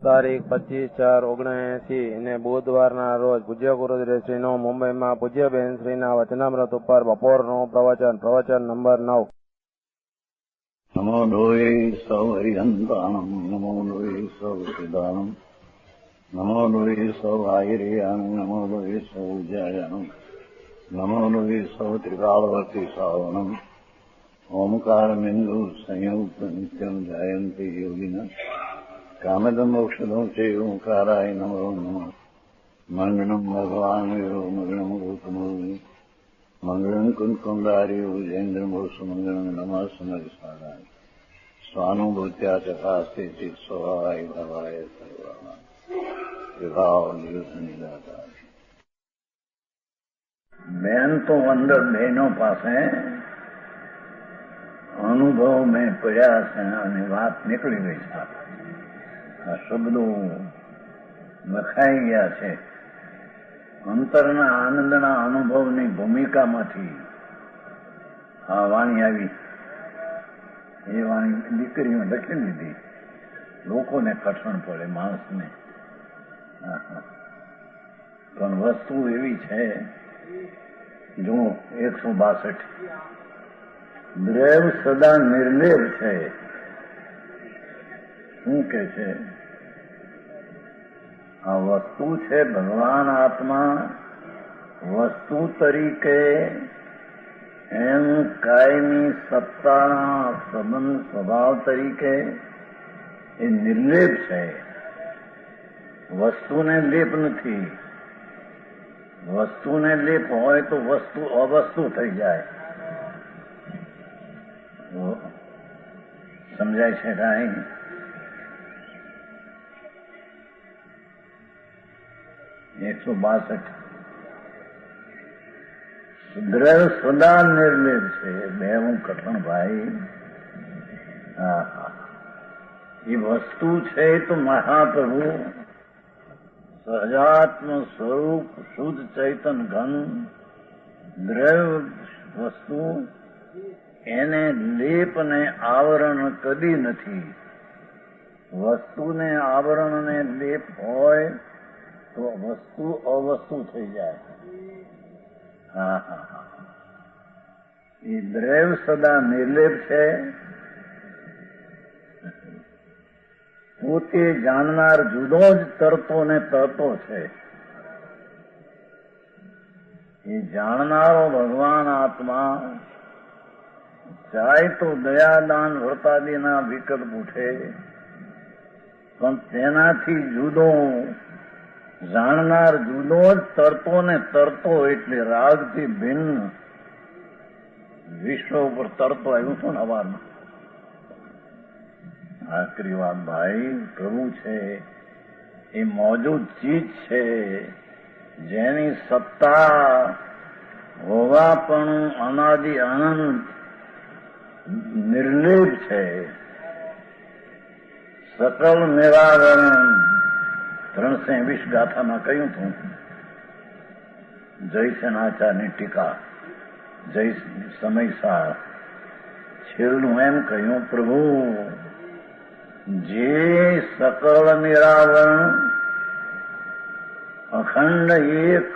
તારીખ 25/4/79 ને બુધવારના રોજ પૂજ્ય ગુરુશ્રીનું મુંબઈમાં પૂજ્યબેન શ્રીના વચનામૃત ઉપર બપોરનું પ્રવચન નંબર 9. નમો લોહે સૌ હરિહંતાણમ, નમો લોહે સૌ સિદ્ધાણમ, નમો લોહે સૌ આયર્યાણમ, નમો લોહે સૌ જયાણમ, નમો લોહે સૌ ત્રિકાળવર્તી સાવણમ, ઓમકાર બિંદુ સંયુક્ત નિત્યમ જાયંતી યોગિના કામદમ મોક્ષદમ છે ઓંકારાય નમો નમઃ. મંગળમ ભગવાન વીરો મંગળમ ગૌતમોર્મિ મંગળમ કુંકુંડાર્યો જૈન્દ્રમો સુમંગળમ નમઃ સમરિસારાય સ્વાનુભૂત્યા ચકાસ્તે ચિત સ્વભાવાય ભવાય સર્વાના વિભાવ નિદાતા. બેન તો અંદર બહેનો પાસે અનુભવ મેં પડ્યા છે અને વાત નીકળી ગઈ છે. આ શબ્દો લખાઈ ગયા છે. અંતરના આનંદના અનુભવની ભૂમિકામાંથી આ વાણી આવી. એ વાણી દીકરીઓ લખી લીધી. લોકોને કઠણ પડે, માણસને. પણ વસ્તુ એવી છે, જો 162 દ્રવ સદા નિર્લેપ છે. શું કે છે? આ વસ્તુ છે ભગવાન આત્મા વસ્તુ તરીકે એમ કાયમી સત્તાના સંબંધ સ્વભાવ તરીકે એ નિર્લેપ છે. વસ્તુને લેપ નથી. વસ્તુને લેપ હોય તો વસ્તુ અવસ્તુ થઈ જાય. સમજાય છે કાંઈ? દ્રવ સદા નિર્લેપ છે. બે હું કઠણ ભાઈ. એ વસ્તુ છે તો મહાપ્રભુ સહજાત્મ સ્વરૂપ શુદ્ધ ચૈતન ઘન દ્રવ વસ્તુ, એને લેપ ને આવરણ કદી નથી. વસ્તુને આવરણ ને લેપ હોય તો વસ્તુ અવસ્તુ થઈ જાય. એ દ્રવ સદા નિર્લેપ છે. પોતે જાણનાર જુદો જ તરતો ને તરતો છે. એ જાણનારો ભગવાન આત્મા ચાહે તો દયાદાન વ્રતાદિના વિકલ્પ ઉઠે, પણ તેનાથી જુદો જાણનાર જુદો જ તરતો ને તરતો, એટલે રાગથી ભિન્ન વિશ્વ ઉપર તરતો આવ્યું છું ને હવામાં. આખરી વાત ભાઈ, પ્રભુ છે એ મોજૂદ ચીજ છે, જેની સત્તા હોવા પણ અનાદિ અનંત નિર્લેપ છે. સકલ નિરાવરણ 320 ગાથામાં કહ્યું હતું. જયસેનાચાર્યની ટીકા, જય સમયસાર. છેલ્લું એમ કહ્યું, પ્રભુ જે સકળ નિરાવરણ અખંડ એક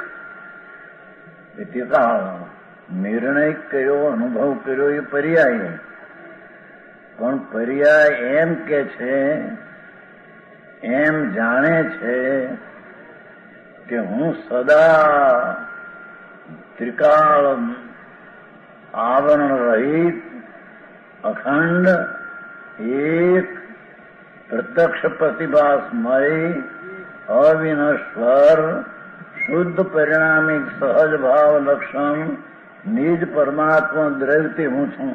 એ ટીકા નિર્ણય કર્યો, અનુભવ કર્યો એ પર્યાય. પણ પર્યાય એમ કે છે, એમ જાણે છે કે હું સદા ત્રિકાળ આવરણ રહિત અખંડ એક પ્રત્યક્ષ પ્રતિભાસમય અવિનશ્વર શુદ્ધ પરિણામિક સહજ ભાવ લક્ષણ નિજ પરમાત્મા દ્રવ્યથી હું છું.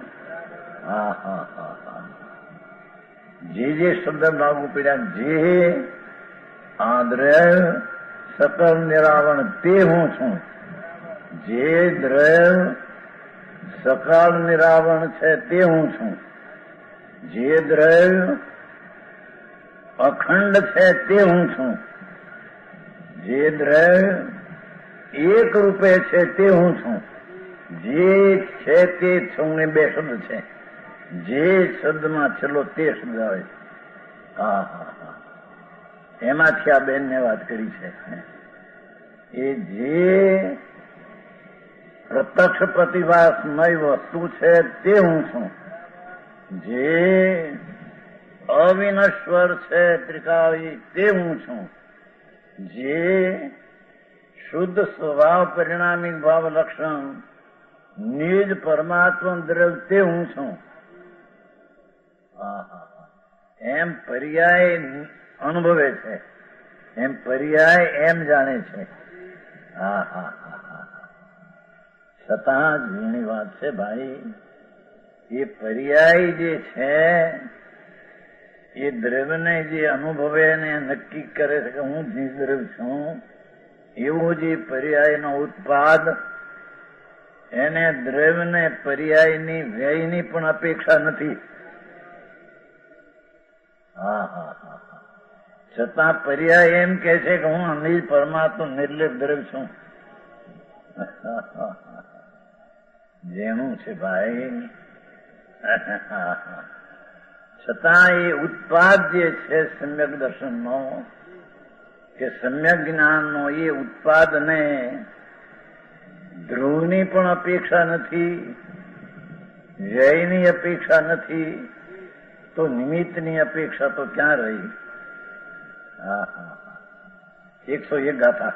જે શબ્દ લાગુ પડ્યા, જે આ દ્રવ્ય સકલ નિરાવરણ તે હું છું. જે દ્રવ્ય સકલ નિરાવરણ છે તે હું છું. જે દ્રવ્ય અખંડ છે તે હું છું. જે દ્રવ્ય એક રૂપે છે તે હું છું. જે છે તે છું ને બે શબ્દ છે. જે શબ્દમાં છેલ્લો તે શબ્દ આવે. એમાંથી આ બેનને વાત કરી છે. એ જે પ્રત્યક્ષ પ્રતિભાસમય વસ્તુ છે તે હું છું, જે અવિનશ્વર છે ત્રિકાળી તે હું છું, જે શુદ્ધ સ્વભાવ પરિણામિક ભાવ લક્ષણ નિજ પરમાત્મા દ્રવ્ય તે હું છું. એમ પર્યાય અનુભવે છે, એમ પર્યાય એમ જાણે છે. છતાં ઝીણી વાત છે ભાઈ, એ પર્યાય જે છે એ દ્રવ્યને જે અનુભવે ને નક્કી કરે છે કે હું નિદ્રવ છું, એવું જે પર્યાયનો ઉત્પાદ એને દ્રવ્યને પર્યાયની વ્યયની પણ અપેક્ષા નથી. છતાં પર્યાય એમ કે છે કે હું નિજ પરમાત્મા નિર્લેપ દ્રવ્ય છું. જેનું છે ભાઈ. છતાં એ ઉત્પાદ જે છે સમ્યક દર્શનનો કે સમ્યક જ્ઞાનનો, એ ઉત્પાદને ધ્રુવની પણ અપેક્ષા નથી, વ્યયની અપેક્ષા નથી, તો નિમિત્તની અપેક્ષા તો ક્યાં રહી? 101 ગાથા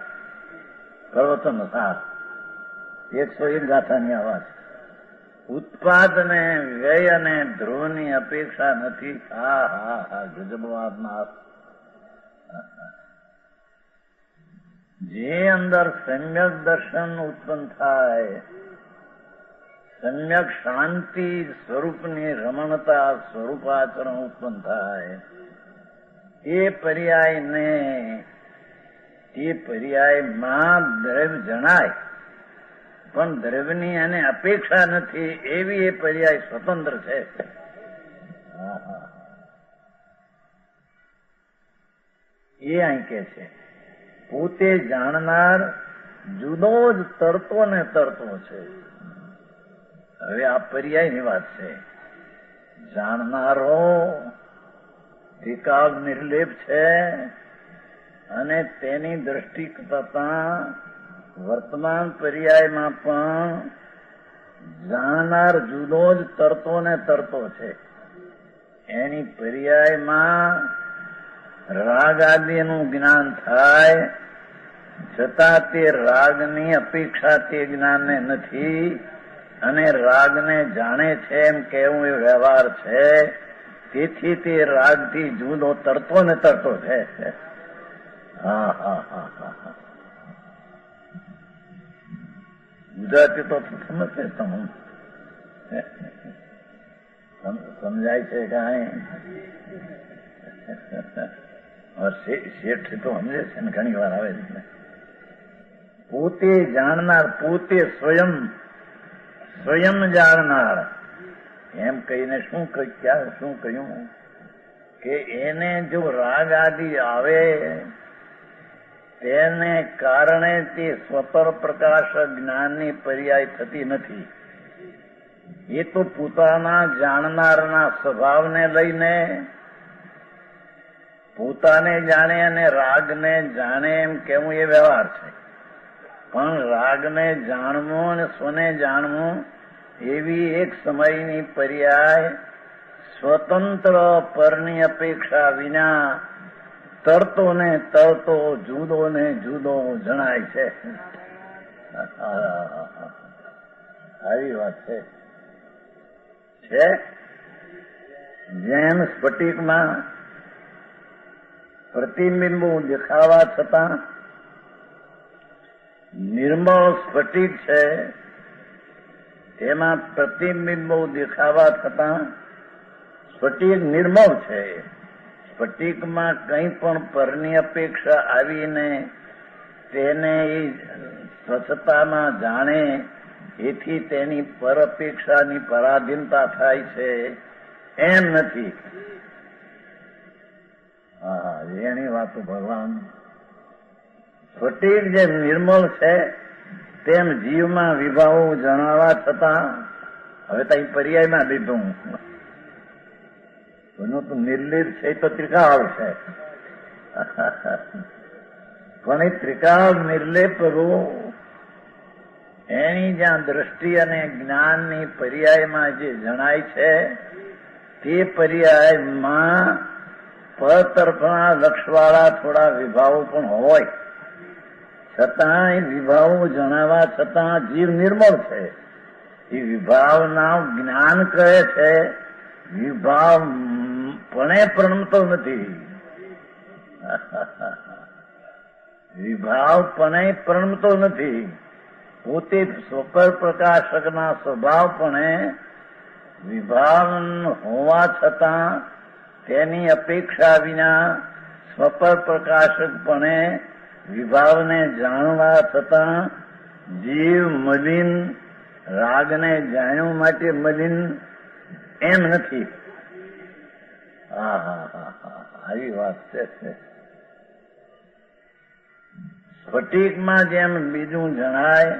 પ્રવચન સાર, 101 ગાથાની આવાજ. ઉત્પાદને વ્યય અને ધ્રુવની અપેક્ષા નથી. ગજબ વાતના જે અંદર સમ્યક દર્શન ઉત્પન્ન થાય, સમ્યક શાંતિ સ્વરૂપની રમણતા સ્વરૂપાચરણ ઉત્પન્ન થાય, એ પર્યાયમાં દ્રવ્ય જણાય, પણ દ્રવ્યની એને અપેક્ષા નથી એવી એ પર્યાય સ્વતંત્ર છે. એ અહીં કે છે પોતે જાણનાર જુદો જ તરતો ને તરતો છે. હવે આ પર્યાયની વાત છે. જાણનારો ત્રિકાળ નિર્લેપ છે અને તેની દ્રષ્ટિ કરતા વર્તમાન પર્યાયમાં પણ જાણનાર જુદો જ તરતો ને તરતો છે. એની પર્યાયમાં રાગ આદિનું જ્ઞાન થાય, છતાં તે રાગની અપેક્ષા તે જ્ઞાનને નથી અને રાગને જાણે છે એમ કહેવું એ વ્યવહાર છે. તેથી તે રાગથી જુદો તરતો ને તરતો છે. ગુજરાતી તો સમજશે તમે, સમજાય છે કાંઈ? શેઠ તો સમજે છે ને, ઘણી વાર આવે છે. પોતે જાણનાર, પોતે સ્વયં જાણનાર એમ કહીને શું કહ્યું કે એને જો રાગ આદિ આવે તેને કારણે તે સ્વતર પ્રકાશ જ્ઞાનની પર્યાય થતી નથી. એ તો પોતાના જાણનારના સ્વભાવને લઈને પોતાને જાણે અને રાગને જાણે એમ કેવું એ વ્યવહાર છે. પણ રાગને જાણવું અને સ્વને જાણવું એવી એક સમયની પર્યાય સ્વતંત્ર પરની અપેક્ષા વિના તરતો ને તરતો, જુદો ને જુદો જણાય છે. આવી વાત છે. જેમ સ્ફટિકમાં પ્રતિબિંબો દેખાવા છતાં નિર્મળ સ્ફટિક છે, તેમાં પ્રતિબિંબો દેખાવા છતાં સ્ફટિક નિર્મળ છે. સ્ફટિકમાં કંઈ પણ પરની અપેક્ષા આવીને તેને એ સ્વચ્છતામાં જાણે, એથી તેની પર અપેક્ષાની પરાધીનતા થાય છે એમ નથી. એની વાતો ભગવાન. સ્ફટિક જેમ નિર્મળ છે તેમ જીવમાં વિભાવો જણાવવા છતાં, હવે તો પર્યાયમાં લીધું, એનું તો નિર્લિપ છે તો ત્રિકાળ છે. પણ એ ત્રિકાળ નિર્લેપ રૂપ એની જ્યાં દ્રષ્ટિ અને જ્ઞાનની પર્યાયમાં જે જણાય છે તે પર્યાયમાં પરતરફના લક્ષવાળા થોડા વિભાવો પણ હોય, છતાં એ વિભાવો જણાવવા છતાં જીવ નિર્મળ છે. એ વિભાવના જ્ઞાન કહે છે, વિભાવ પણ પ્રણમતો નથી. વિભાવ પણ પ્રણમતો નથી. પોતે સ્વપર પ્રકાશકના સ્વભાવપણે વિભાવ હોવા છતાં તેની અપેક્ષા વિના સ્વપર પ્રકાશકપણે વિભાવને જાણવા છતાં જીવ મલિન, રાગને જાણ્યું માટે મલિન એમ નથી. આવી વાત છે. સ્ફટિકમાં જેમ બીજું જણાય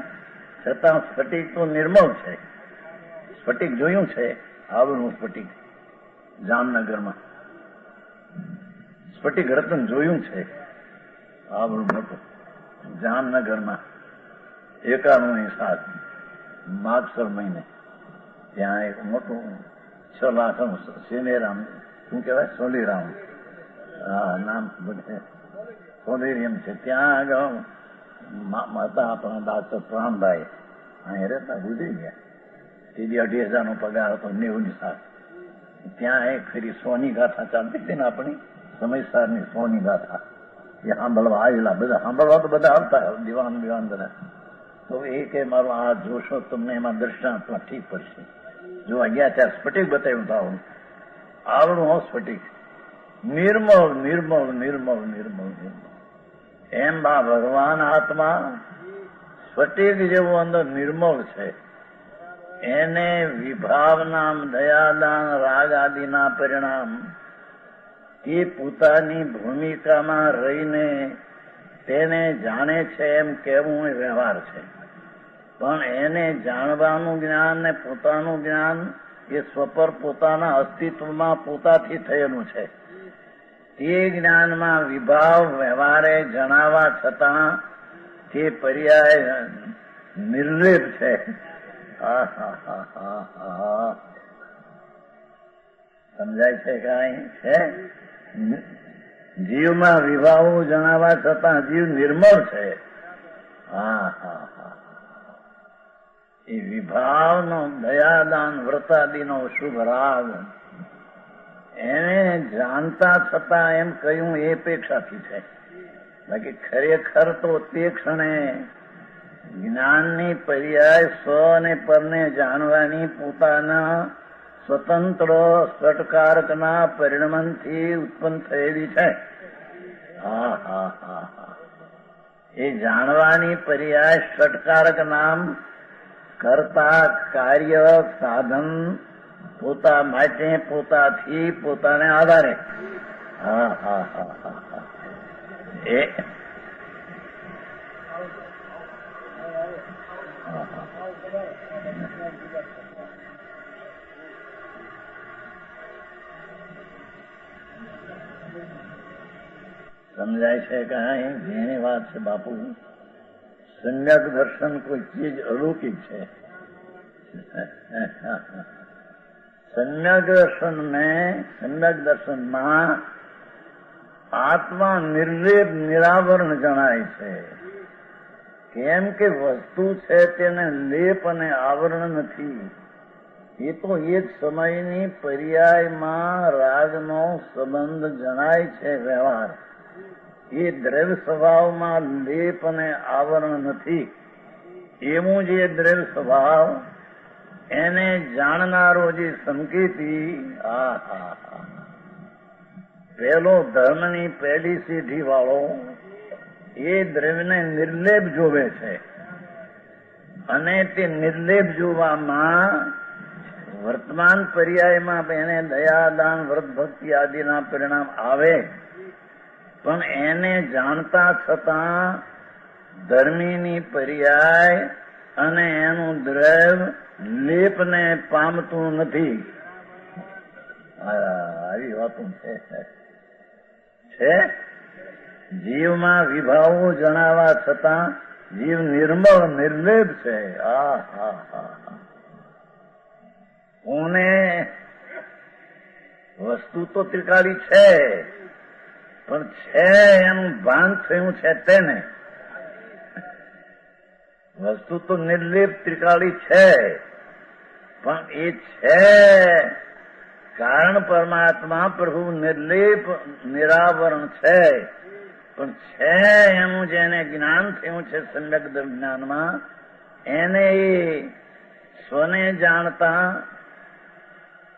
છતાં સ્ફટિક તો નિર્મળ છે. સ્ફટિક જોયું છે, આવડું સ્ફટિક જામનગરમાં. સ્ફટિક રતન જોયું છે, આવડું મોટું જામનગરમાં 91 માગસર મહિને ત્યાં એક મોટું 6 લાખ સિનેરામ શું કહેવાય, સોલીરામ, નામ બધે સોલેરિયમ છે. ત્યાં આગળ હતા આપણા ડાક્ટર પ્રાણભાઈ, અહીં રહેતા, ગુજરી ગયા. સીધી 2,500 પગાર હતો, 90 ત્યાં એક ફેરી સોની ગાથા ચાલતી હતી ને, આપણી સમયસારની સોની ગાથા, એ સાંભળવા આવેલા બધા. સાંભળવા તો બધા આવતા, દિવાન બધા. તો એ કે મારું આ જોશો તમને એમાં દર્શનાત્મા ઠીક પડશે. જો ગયા ત્યાં સ્ફટિક બતાવ્યું તો આવડું હો સ્ફટિક, નિર્મળ નિર્મળ નિર્મળ નિર્મળ નિર્મળ. એમ બા ભગવાન આત્મા સ્ફટિક જેવો અંદર નિર્મળ છે. એને વિભાવના, દયાદાન, રાગ આદિના પરિણામ એ પોતાની ભૂમિકામાં રહીને તેને જાણે છે એમ કહેવું એ વ્યવહાર છે. પણ એને જાણવાનું જ્ઞાન ને પોતાનું જ્ઞાન એ સ્વપર પોતાના અસ્તિત્વમાં પોતાથી થયેલું છે. તે જ્ઞાનમાં વિભાવ વ્યવહારે જણાવવા છતાં તે પર્યાય નિર્લેપ છે. સમજાય છે કાંઈ છે? જીવમાં વિભાવો જણાવવા છતાં જીવ નિર્મળ છે. એ વિભાવનો દયાદાન વ્રતાદિનો શુભ રાગ એને જાણતા છતાં એમ કહ્યું એ અપેક્ષાથી છે. બાકી ખરેખર તો તે ક્ષણે જ્ઞાનની પર્યાય સ્વ અને પરને જાણવાની પોતાના સ્વતંત્ર ષટકારકના પરિણમનથી ઉત્પન્ન થયેલી છે. એ જાણવાની પર્યાય ષટકારક નામ કરતા, કાર્ય, સાધન, પોતા માટે, પોતાથી, પોતાને આધારે. એ સમજાય છે કે જેની વાત છે બાપુ, સમ્યક દર્શન કોઈ ચીજ અલૌકિક છે. સમ્યક દર્શનમાં આત્મા નિર્લેપ નિરાવરણ જણાય છે. કેમ કે વસ્તુ છે તેને લેપ અને આવરણ નથી. એ તો એ જ સમયની પર્યાયમાં રાગનો સંબંધ જણાય છે વ્યવહાર. એ દ્રવ્ય સ્વભાવમાં લેપ અને આવરણ નથી. એવું જે દ્રવ્ય સ્વભાવ એને જાણનારો જે સંકેતી, પેલો ધર્મની પહેલી સીધી વાળો એ દ્રવ્યને નિર્લેપ જોવે છે. અને તે નિર્લેપ જોવામાં વર્તમાન પર્યાયમાં એને દયાદાન, વ્રત ભક્તિ આદિના પરિણામ આવે. પણ એને જાણતા છતાં ધર્મીની પર્યાય અને એનું દ્રવ્ય લેપને પામતું નથી. આવી વાતો છે. જીવમાં વિભાવો જણાવવા છતાં જીવ નિર્મળ નિર્લેપ છે. આ હા હા કોને વસ્તુ તો ત્રિકાળી છે, પણ છે એનું ભાન થયું છે તેને. વસ્તુ તો નિર્લેપ ત્રિકાળી છે, પણ એ છે કારણ પરમાત્મા પ્રભુ નિર્લેપ નિરાવરણ છે, પણ છે એનું જેને જ્ઞાન થયું છે સમ્યક જ્ઞાનમાં, એને એ સ્વને જાણતા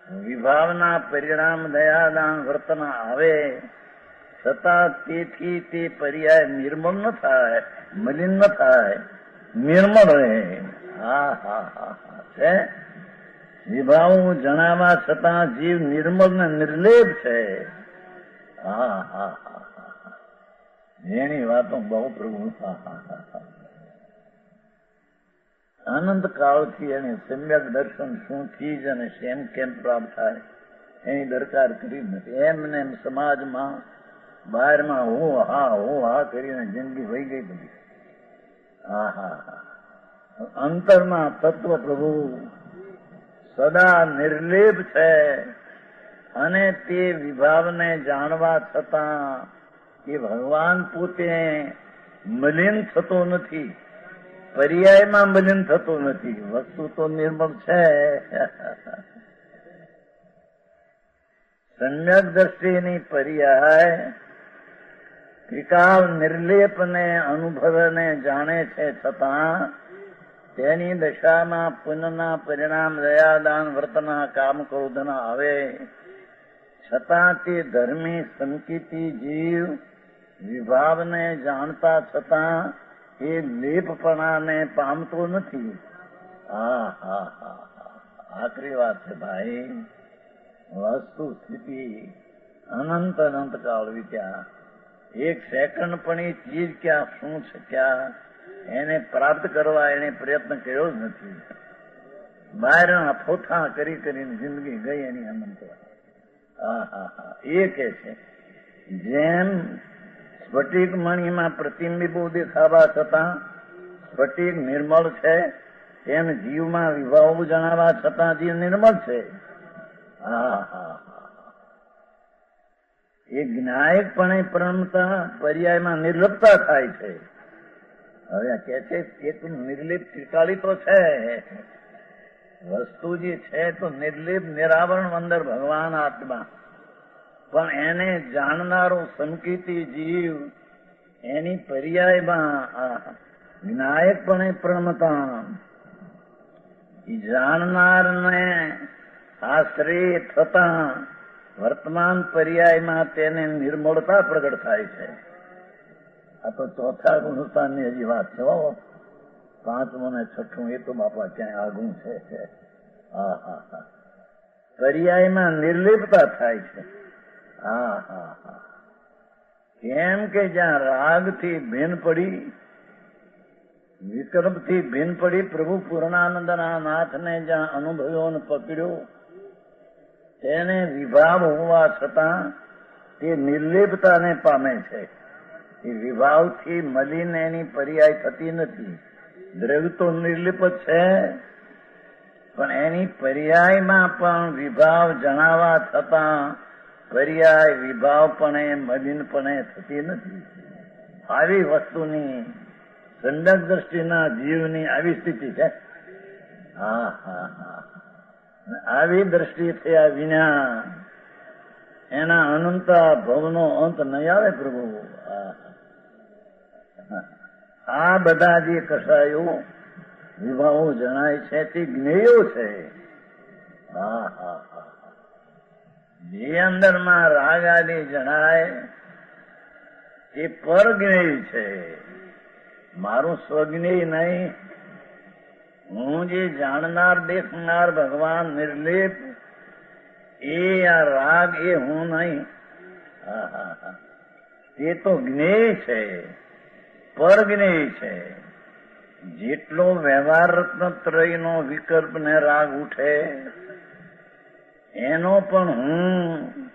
વિભાવના પરિણામ દયાદાન વર્તન આવે છતાં તેથી તે પર્યાય નિર્મળ ન થાય, મલિન ન થાય, નિર્મળ રહે. હા હા હા હા છે. વિભાવ જણાવવા છતાં જીવ નિર્મળ ને નિર્લેપ છે. હા હા હા હા એની વાતો બહુ પ્રભુ. હા હા હા અનંત કાળથી એને સમ્યક દર્શન શું ચીજ અને શેમ કેમ પ્રાપ્ત થાય એની દરકાર કરી નથી. એમને એમ સમાજમાં બહારમાં હું હા કરીને જિંદગી વહી ગઈ બધી. હા હા હા અંતરમાં તત્વ પ્રભુ સદા નિર્લેપ છે, અને તે વિભાવને જાણવા છતાં એ ભગવાન પોતે મલિન થતો નથી, પર્યાયમાં મલિન થતો નથી. વસ્તુ તો નિર્મળ છે. સમ્યક દ્રષ્ટિની પર્યાય ત્રિકાળ નિર્લેપને અનુભવને જાણે છે, છતાં તેની દશામાં પુનઃના પરિણામ દયાદાન વર્તના કામ ક્રોધના આવે છતાં તે ધર્મી સંકિતી જીવ વિભાવને જાણતા છતાં એ લેપપણાને પામતો નથી. હા હા હા આખરી વાત છે ભાઈ. વસ્તુ સ્થિતિ અનંત અનંત કાળ વીત્યા, એક સેકન્ડ પણ એ ચીજ ક્યાં શું છે ક્યાં એને પ્રાપ્ત કરવા એને પ્રયત્ન કર્યો જ નથી. બહારના ફોથા કરીને જિંદગી ગઈ એની અનંત. હા હા હા એ કે છે જેમ સ્ફટિક મણીમાં પ્રતિબિંબો દેખાવા છતાં સ્ફટિક નિર્મળ છે, તેમ જીવમાં વિભાવો જણાવવા છતાં જીવ નિર્મળ છે. હા હા હા એ જ્ઞાયકપણે પ્રણમતા પર્યાયમાં નિર્લપતા થાય છે. હવે કે છે એક નિર્લિપ ત્રિકાળી તો છે, વસ્તુ જે છે તો નિર્લિપ નિરાવરણ અંદર ભગવાન આત્મા, પણ એને જાણનારો સંકિતી જીવ એની પર્યાયમાં જ્ઞાયકપણે પ્રણમતા જાણનારને આશ્રય થતા વર્તમાન પર્યાયમાં તેને નિર્મળતા પ્રગટ થાય છે. આ તો ચોથા ગુણસ્થાનની હજી વાત છે. પાંચમું ને છઠ્ઠું એ તો બાપા ક્યાંય આગું છે. હા હા હા પર્યાયમાં નિર્લિપતા થાય છે. હા હા હા કેમ કે જ્યાં રાગથી ભીન પડી, વિકલ્પથી ભીન પડી પ્રભુ પૂર્ણાનંદના નાથને જ્યાં અનુભવ્યો ને પકડ્યો, તેને વિભાવ હોવા છતાં તે નિર્લેપતાને પામે છે. એ વિભાવથી મલિન એની પર્યાય થતી નથી. દ્રવ્ય તો નિર્લિપ જ છે, પણ એની પર્યાયમાં પણ વિભાવ જણાવવા છતાં પર્યાય વિભાવપણે મલિનપણે થતી નથી. આવી વસ્તુની સંડક દ્રષ્ટિના જીવની આવી સ્થિતિ છે. હા હા હા આવી દ્રષ્ટિ થયા વિના એના અનંતા ભવનો અંત નહીં આવે પ્રભુ. આ બધા જે કસાયો વિભાવો જણાય છે તે જ્ઞેયો છે. હા હા હા જે અંદરમાં રાગ આદિ જણાય એ પરજ્ઞેય છે, મારું સ્વજ્ઞેય નહીં. હું જે જાણનાર દેખનાર ભગવાન નિર્લેપ એ આ રાગ એ હું નહીં. તે તો જ્ઞેય છે, પરજ્ઞેય છે. જેટલો વ્યવહાર રત્નત્રયનો વિકલ્પ ને રાગ ઉઠે એનો પણ હું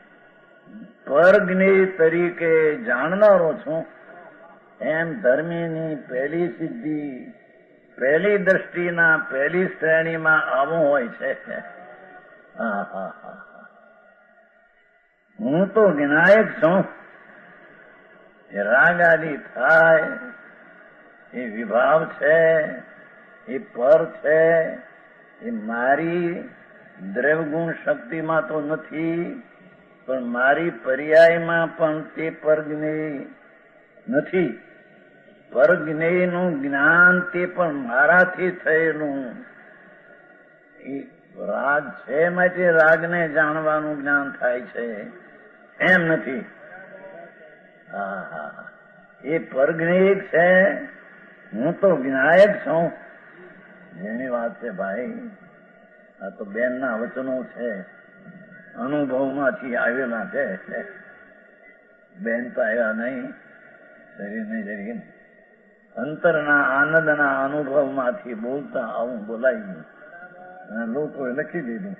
પરજ્ઞેય તરીકે જાણનારો છું, એમ ધર્મીની પહેલી સિદ્ધિ પહેલી દ્રષ્ટિના પહેલી શ્રેણીમાં આવું હોય છે. હું તો વિનાયક છું. એ રાગ આદિ થાય, એ વિભાવ છે, એ પર છે, એ મારી દ્રવ્યગુણ શક્તિમાં તો નથી, પણ મારી પર્યાયમાં પણ તે પરજ્ઞેય નથી. પરજ્ઞેયનું જ્ઞાન તે પણ મારાથી થયેલું એ રાગ છે, માટે રાગને જાણવાનું જ્ઞાન થાય છે, એમ નથી. એ પરજ્ઞેય છે. હું તો વિનાયક છું. જેની વાત છે ભાઈ, આ તો બેનના વચનો છે, અનુભવમાંથી આવેલા છે. બેન તો આવ્યા નહીં, શરીરને જરી અંતરના આનંદના અનુભવમાંથી બોલતા આવું બોલાઈ ગયું. લોકોએ લખી દીધું,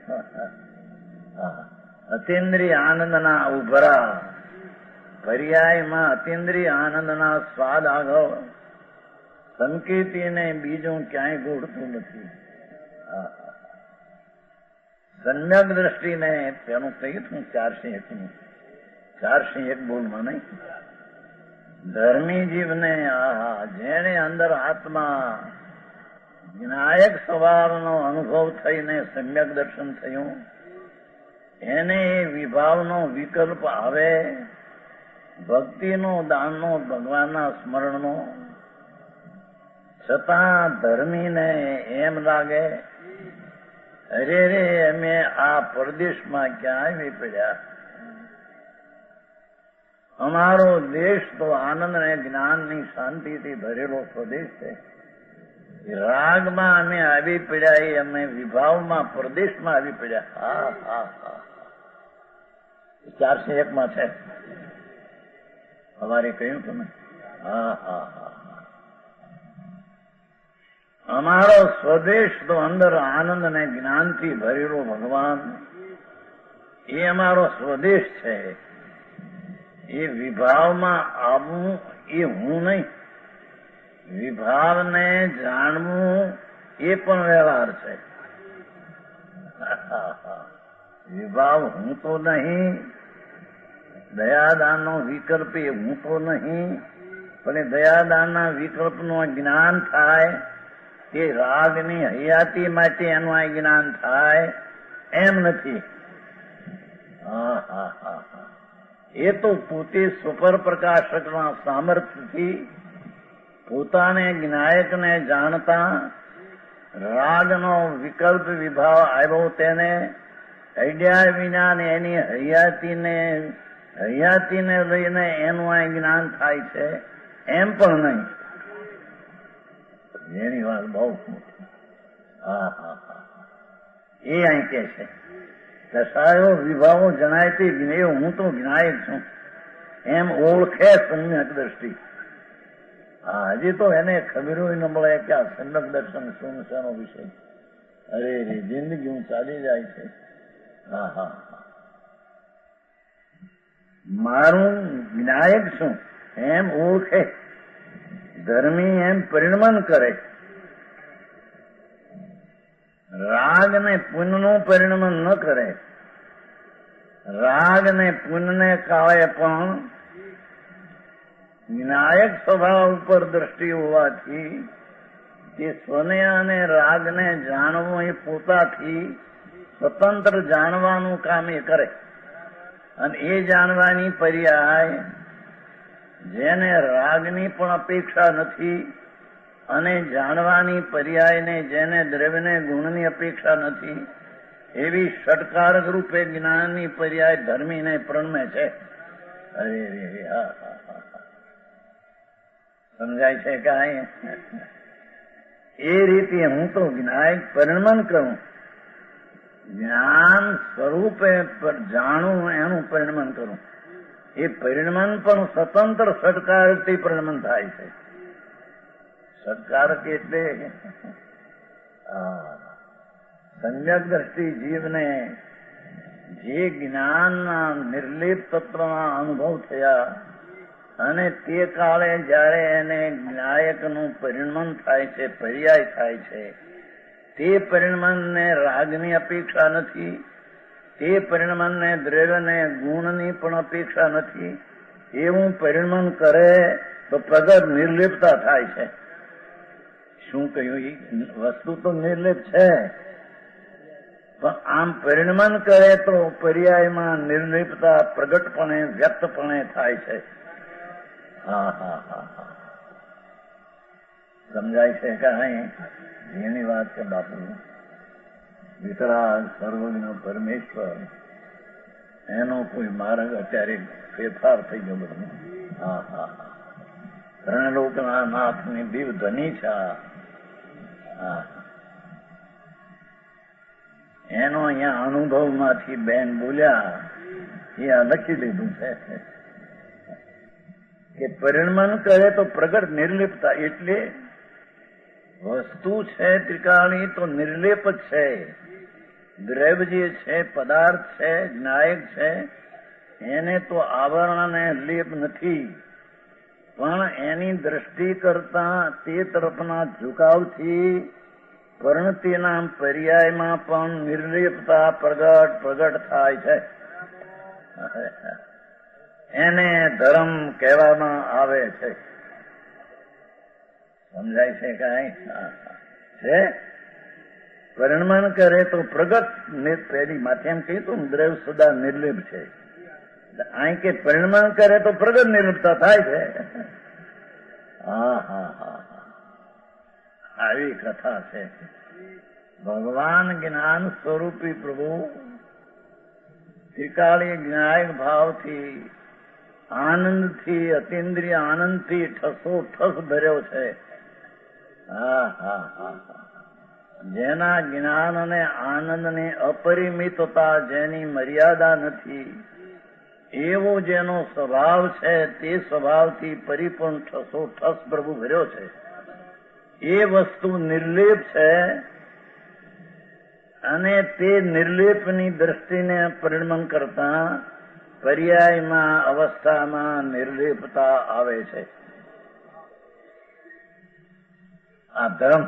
અતિન્દ્રિય આનંદના ઉભરા, પર્યાયમાં અતિન્દ્રિય આનંદના સ્વાદ આગળ સંકેતીને બીજું ક્યાંય ગોળતું નથી. સમ્યક દ્રષ્ટિને તેનું કહ્યું હતું 401 401 બોલમાં નહીં. ધર્મી જીવને જેને અંદર આત્મા વિનાયક સ્વભાવનો અનુભવ થઈને સમ્યક દર્શન થયું, એને એ વિભાવનો વિકલ્પ આવે, ભક્તિનો, દાનનો, ભગવાનના સ્મરણનો, છતાં ધર્મીને એમ લાગે, અરે રે અમે આ પરદેશમાં ક્યાં આવી પડ્યા. અમારો દેશ તો આનંદ અને જ્ઞાનની શાંતિથી ભરેલો સ્વદેશ છે. રાગમાં અમે આવી પડ્યા, એ અમે વિભાવમાં પરદેશમાં આવી પડ્યા. 401 છે. અમારે કહ્યું તમે અમારો સ્વદેશ તો અંદર આનંદ અને જ્ઞાનથી ભરેલો ભગવાન, એ અમારો સ્વદેશ છે. એ વિભાવમાં આવવું એ હું નહીં, વિભાવને જાણવું એ પણ વ્યવહાર છે. વિભાવ હું તો નહીં, દયાદાનનો વિકલ્પ એ હું તો નહીં, પણ એ દયાદાનના વિકલ્પનું જ્ઞાન થાય, તે રાગની હયાતી માટે એનું આ જ્ઞાન થાય એમ નથી. એ તો પોતે સુપર પ્રકાશકના સામર્થ્યથી પોતાને જ્ઞાયકને જાણતા રાગનો વિકલ્પ વિભાવ આવ્યો, તેને અડ્યા વિના એની હયાતીને લઈને એનું આ જ્ઞાન થાય છે, એમ પણ નહીં. એની વાત બહુ મોટી. એ અહીં કે છે દશાયો વિભાવો જણાય તે જ્ઞેય, હું તો જ્ઞાયક છું એમ ઓળખે સમ્યક દ્રષ્ટિ. હજી તો એને ખબર ન મળે કે આ સમ્યક દર્શન શું શેનો વિષય. અરે રે, જિંદગી હું ચાલી જાય છે. મારું જ્ઞાયક છું એમ ઓળખે, ધર્મી એમ પરિણમન કરે. રાગ ને પુણ્યનું પરિણમન ન કરે. રાગ ને પુણ્યને કાળે પણ વિનાયક સ્વભાવ ઉપર દ્રષ્ટિ હોવાથી તે સ્વને અને રાગને જાણવું એ પોતાથી સ્વતંત્ર જાણવાનું કામ એ કરે. અને એ જાણવાની પર્યાય જેને રાગની પણ અપેક્ષા નથી, અને જાણવાની પર્યાયને જેને દ્રવ્યને ગુણની અપેક્ષા નથી, એવી ષટકારક રૂપે જ્ઞાનની પર્યાય ધર્મીને પ્રણમે છે. અરે રે, સમજાય છે કાંઈ? એ રીતે હું તો વિનાયક પરિણમન કરું, જ્ઞાન સ્વરૂપે જાણું એનું પરિણમન કરું. એ પરિણમન પણ સ્વતંત્ર ષટકારકથી પરિણમન થાય છે. ષટકારક એટલે સમ્યક દ્રષ્ટિ જીવને જે જ્ઞાનના નિર્લેપ તત્વના અનુભવ થયા અને તે કાળે જયારે એને જ્ઞાયકનું પરિણમન થાય છે, પર્યાય થાય છે, તે પરિણમનને રાગની અપેક્ષા નથી, તે પરિણમનને દ્રવ્યને ગુણની પણ અપેક્ષા નથી. એવું પરિણમન કરે તો પ્રગટ નિર્લેપતા થાય છે. શું કહ્યું? વસ્તુ તો નિર્લેપ છે, પણ આમ પરિણમન કરે તો પર્યાયમાં નિર્લેપતા પ્રગટપણે વ્યક્તપણે થાય છે. હા હા હા હા, સમજાય છે કાંઈ? એની વાત છે બાપુ. વિતરાગ સર્વજ્ઞ પરમેશ્વર, એનો કોઈ માર્ગ અત્યારે ફેરફાર થઈ ગયો બધું. હા હા હા, ત્રણલોકના નાથની દીવ ધની છે. હા, એનો અહીંયા અનુભવમાંથી બેન બોલ્યા એ આ લખી લીધું છે કે પરિણમન કરે તો પ્રગટ નિર્લેપતા. એટલે વસ્તુ છે ત્રિકાળી તો નિર્લેપ જ છે. દ્રવ્ય જે છે, પદાર્થ છે, જ્ઞાયક છે, એને તો આવરણ અને લેપ નથી, પણ એની દ્રષ્ટિ કરતા તે તરફના ઝુકાવથી પરિણતિના પર્યાયમાં પણ નિર્લેપતા પ્રગટ થાય છે. એને ધર્મ કહેવામાં આવે છે. સમજાય છે કાંઈ? છે પરિણમન કરે તો પ્રગટ. પેલી માથે એમ કહ્યું દ્રવ્ય સદા નિર્લેપ છે. અહીં કે પરિણમન કરે તો પ્રગટ નિર્લેપતા થાય છે. હા હા હા, આવી કથા છે. ભગવાન જ્ઞાન સ્વરૂપી પ્રભુ ત્રિકાળી જ્ઞાયક ભાવથી, આનંદથી, અતિન્દ્રિય આનંદથી ઠસો ભર્યો છે. હા હા હા, જેના જ્ઞાન અને આનંદની અપરિમિતતા, જેની મર્યાદા નથી, એવો જેનો સ્વભાવ છે, તે સ્વભાવથી પરિપૂર્ણ ઠસ પ્રભુ ભર્યો છે. એ વસ્તુ નિર્લેપ છે અને તે નિર્લેપની દ્રષ્ટિને પરિણમન કરતા પર્યાયમાં અવસ્થામાં નિર્લેપતા આવે છે. આ ધર્મ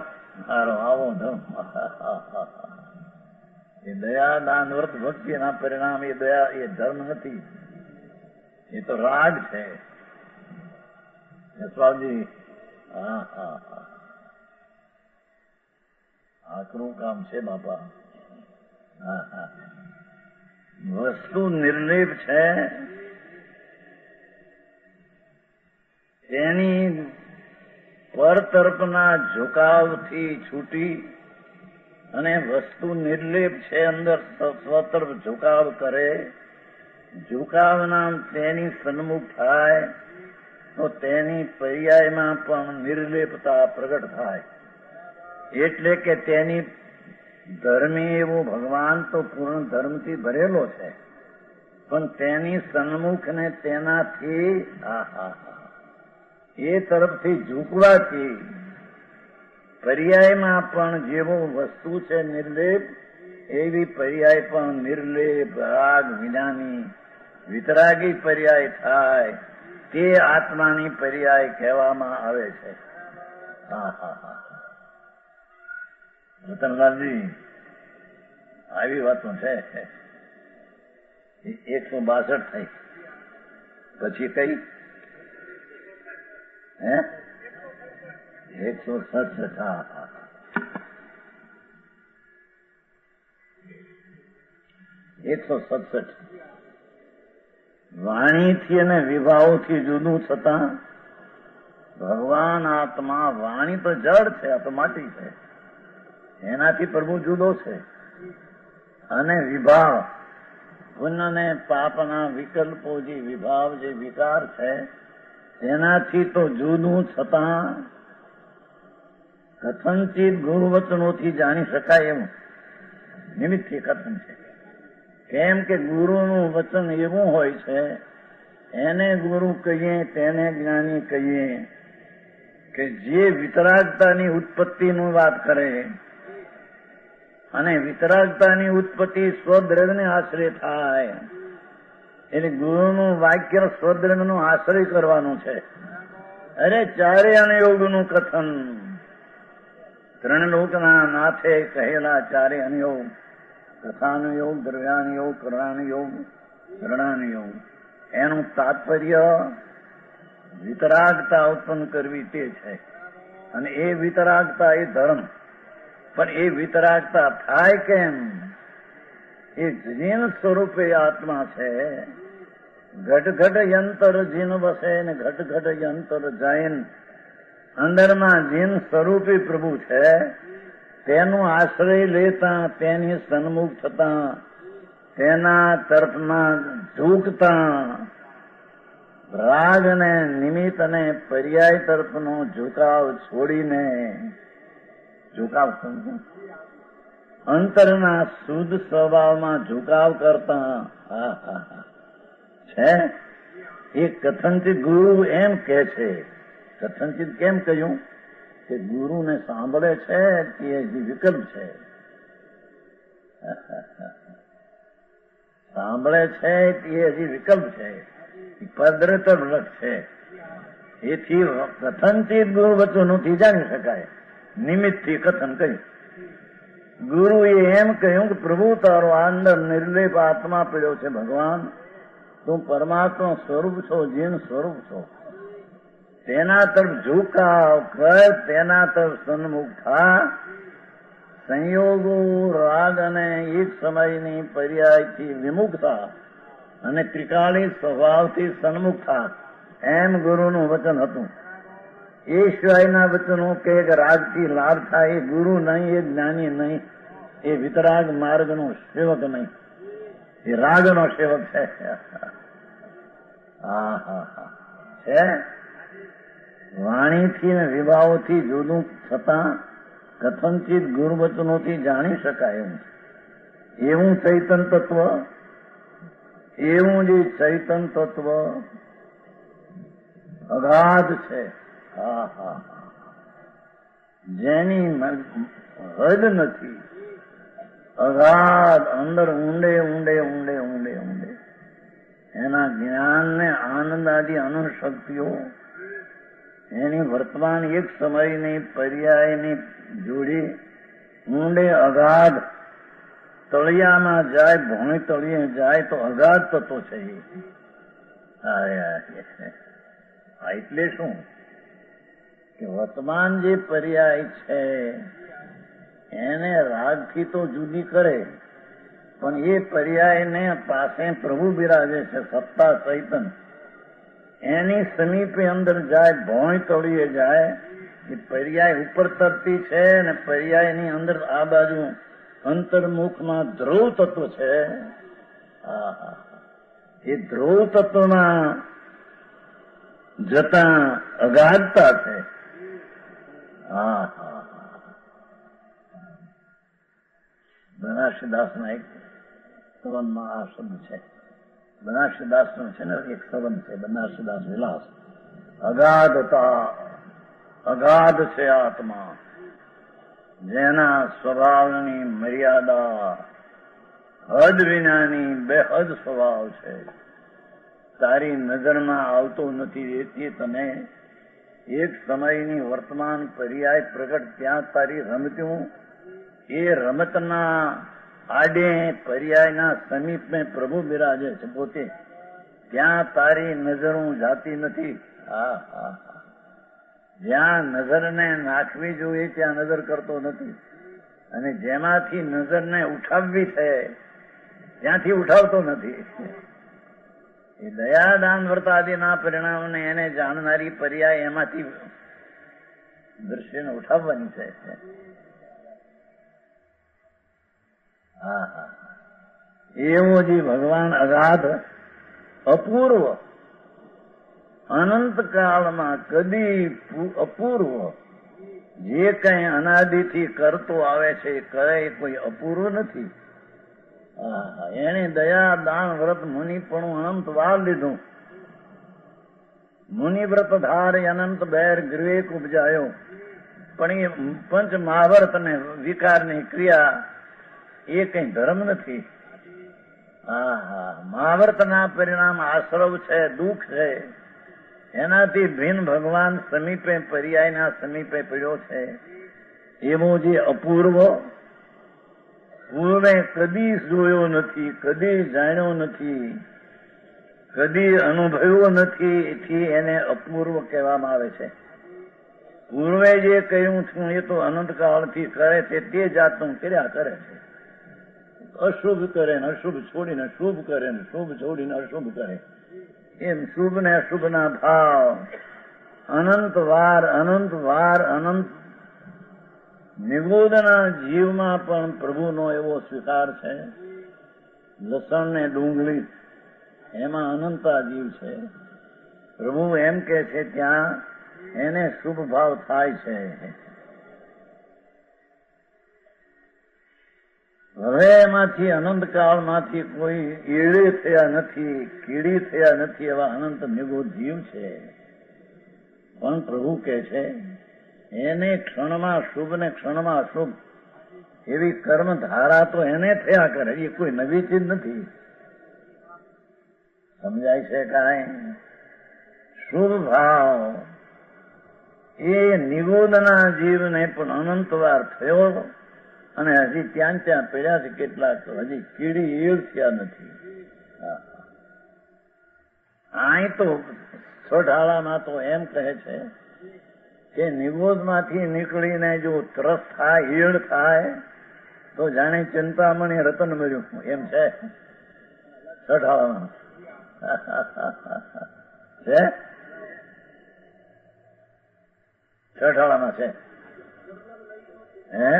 સારો, આવો ધર્મ. એ દયા, દાન, વ્રત, ભક્તિના પરિણામ એ દયા, એ ધર્મ નથી, એ તો રાગ છે. સ્વામી, હા હા હા, આકરું કામ છે બાપા. હા હા, વસ્તુ નિર્લેપ છે, તેની પર તરફના ઝુકાવથી છૂટી અને વસ્તુ નિર્લેપ છે, અંદર સ્વતરફ ઝુકાવ કરે, ઝુકાવના તેની સન્મુખ થાય તો તેની પર્યાયમાં પણ નિર્લેપતા પ્રગટ થાય. એટલે કે તેની ધર્મી એવો ભગવાન તો પૂર્ણ ધર્મથી ભરેલો છે, પણ તેની સન્મુખ ને તેનાથી એ તરફથી ઝૂકવાથી પર્યાયમાં પણ જેવો વસ્તુ છે નિર્લેપ, એવી પર્યાય પણ નિર્લેપ રાગ વિનાની વિતરાગી પર્યાય થાય, તે આત્માની પર્યાય કહેવામાં આવે છે. હા હા હા, રતનલાલજી, આવી વાતો છે. 162 થઈ, પછી કઈ? 167. હા હા, વાણીથી અને વિભાવોથી જુદું છતાં ભગવાન આત્મા, વાણી તો જડ છે, આ તો માટી છે, એનાથી પ્રભુ જુદો છે. અને વિભાવ, પુણ્ય અને પાપના વિકલ્પો, જે વિભાવ, જે વિકાર છે, તેનાથી તો જુદું છતાં કથનચિત ગુરુવચનોથી જાણી શકાય એવું નિમિત્તથી કથન છે. કેમ કે ગુરુનું વચન એવું હોય છે, એને ગુરુ કહીએ, તેને જ્ઞાની કહીએ, કે જે વિતરાગતાની ઉત્પત્તિની વાત કરે અને વિતરાગતાની ઉત્પત્તિ સ્વદ્રઢને આશ્રય થાય. એટલે ગુરુનું વાક્ય સ્વદ્રઢનો આશ્રય કરવાનું છે. અરે ચારે અનુયોગનું કથન, ત્રણ લોકના નાથે કહેલા ચારે અનુયોગ, કથાનુયોગ, દ્રવ્યાનુયોગ, કરણાનુયોગ, શરણાનુયોગ, એનું તાત્પર્ય વિતરાગતા ઉત્પન્ન કરવી તે છે. અને એ વિતરાગતા એ ધર્મ, પણ એ વિતરાગતા થાય કેમ? એ જીન સ્વરૂપે આત્મા છે. ઘટ ઘટ યંતર જીન વસે ને ઘટ ઘટ યંતર જૈન. અંદરમાં જીન સ્વરૂપી પ્રભુ છે. તેનો આશ્રય લેતા, તેની સન્મુખ થતા, તેના તરફમાં ઝૂકતા, રાગ અને નિમિત્ત અને પર્યાય તરફનો ઝુકાવ છોડીને, ઝુકાવ સમજો, અંતરના શુદ્ધ સ્વભાવમાં ઝુકાવ કરતા છે. એ કથનચિત ગુરુ એમ કે છે. કથનચિત કેમ કહ્યું? કે ગુરુને સાંભળે છે તે હજી વિકલ્પ છે. સાંભળે છે તે હજી વિકલ્પ છે, પદ્રતર વ્રત છે. એથી કથનચિત ગુરુ વચનોથી જાણી શકાય. નિમિત્તથી કથન કહ્યું. ગુરુએ એમ કહ્યું કે પ્રભુ તારો અંદર નિર્લેપ આત્મા પડ્યો છે. ભગવાન તું પરમાત્મા સ્વરૂપ છો, જીન સ્વરૂપ છો. તેના તરફ ઝુકાવ કર, તેના તરફ સન્મુખ થા. સંયોગો, રાગ અને એક સમયની પર્યાયથી વિમુખતા અને ત્રિકાળી સ્વભાવથી સન્મુખ થા. એમ ગુરુનું વચન હતું. એ સિવાયના વચનો કે રાગથી લાભ થાય એ ગુરુ નહીં, એ જ્ઞાની નહીં, એ વિતરાગ માર્ગનો સેવક નહીં, એ રાગનો સેવક છે. છે વાણીથી ને વિભાવોથી જુદું થતા કથનચિત ગુરુવચનોથી જાણી શકાય એવું ચૈતન તત્વ, એવું જે ચૈતન તત્વ અગાધ છે. જેની હદ નથી. અગાધ, અંદર ઊંડે ઊંડે ઊંડે ઊંડે ઊંડે એના જ્ઞાનને આનંદ આદિ અનુશક્તિઓ, એની વર્તમાન એક સમયની પર્યાયની જોડી ઊંડે અગાધ તળિયામાં જાય, ભોણી તળિયે જાય તો અગાધ તત્વ છે. એટલે શું કે વર્તમાન જે પર્યાય છે એને રાગથી તો જુદી કરે, પણ એ પર્યાયને પાસે પ્રભુ બિરાજે છે, સત્તા ચૈતન. એની સમીપે અંદર જાય, ભોણી તળિયે જાય. એ પર્યાય ઉપર તરતી છે અને પર્યાયની અંદર આ બાજુ અંતર્મુખમાં ધ્રુવ તત્વ છે. એ ધ્રુવ તત્વમાં જતા અગાધતા છે. બનારસીદાસના એક સંબંધમાં આ શબ્દ છે. બનારસીદાસનો છે ને એક સંબંધ છે, બનારસીદાસ વિલાસ. અગાધતા, અગાધ છે આત્મા, જેના સ્વભાવની મર્યાદા હદ વિનાની બેહદ સ્વભાવ છે. તારી નજરમાં આવતો નથી. એથી તને એક સમયની વર્તમાન પર્યાય પ્રગટ, ત્યાં તારી રમતું, એ રમતના આડે પર્યાયના સમીપે પ્રભુ બિરાજે છે પોતે. ત્યાં તારી નજરું જાતી નથી. જ્યાં નજરને નાખવી જોઈએ ત્યાં નજર કરતો નથી, અને જેમાંથી નજરને ઉઠાવવી છે ત્યાંથી ઉઠાવતો નથી. એ દયા, દાન, વ્રત આદિના પરિણામને એને જાણનારી પર્યાય એમાંથી દ્રશ્યને ઉઠાવવાની છે. એવો જે ભગવાન અગાધ, અપૂર્વ, અનંતકાળમાં કદી અપૂર્વ, જે કઈ અનાદિથી કરતો આવે છે એ કઈ કોઈ અપૂર્વ નથી. એને દયા, દાન, વ્રત, મુનિપણું અનંત વાર લીધું. મુનિવ્રત ધાર અનંત બેર ગૃહે ઉપજાયો. પણ એ પંચ મહાવર્ત અને વિકારની ક્રિયા એ કઈ ધર્મ નથી. મહાવર્તના પરિણામ આશ્રવ છે, દુઃખ છે. એનાથી ભિન્ન ભગવાન સમીપે પર્યાયના સમીપે પડ્યો છે. એવો જે અપૂર્વ પૂર્વે કદી જોયો નથી, કદી જાણ્યો નથી, કદી અનુભવ્યો નથી, એથી એને અપૂર્વ કહેવામાં આવે છે. પૂર્વે જે કહ્યું છું એ તો અનંતકાળથી કરે છે, તે જાતનું કર્યા કરે છે. અશુભ કરે ને અશુભ છોડીને શુભ કરે ને શુભ છોડીને અશુભ કરે. એમ શુભ ને અશુભના ભાવ અનંત વાર નિગોદના જીવમાં પણ પ્રભુનો એવો સ્વીકાર છે. લસણ ને ડુંગળી એમાં અનંતા જીવ છે. પ્રભુ એમ કે છે ત્યાં એને શુભ ભાવ થાય છે. હવે એમાંથી અનંતકાળમાંથી કોઈ એળે થયા નથી, કીડી થયા નથી, એવા અનંત નિગોદ જીવ છે. પણ પ્રભુ કે છે એને ક્ષણમાં શુભ ને ક્ષણમાં અશુભ એવી કર્મ ધારા તો એને થયા કરે, એ કોઈ નવી ચીજ નથી. સમજાય છે કાંઈ? શુભ ભાવ એ નિગોદના જીવને પણ અનંતવાર થયો અને હજી ત્યાં પડ્યા છે કેટલાક, હજી કીડી ઈળ થયા નથી. અહીં તો સોઢાળામાં તો એમ કહે છે કે નિગોદમાંથી નીકળીને જો ત્રસ થાય, ઈળ થાય તો જાણે ચિંતામણી રતન મળ્યું એમ છે. સોઢાળામાં છે, સોઢાળામાં છે. હે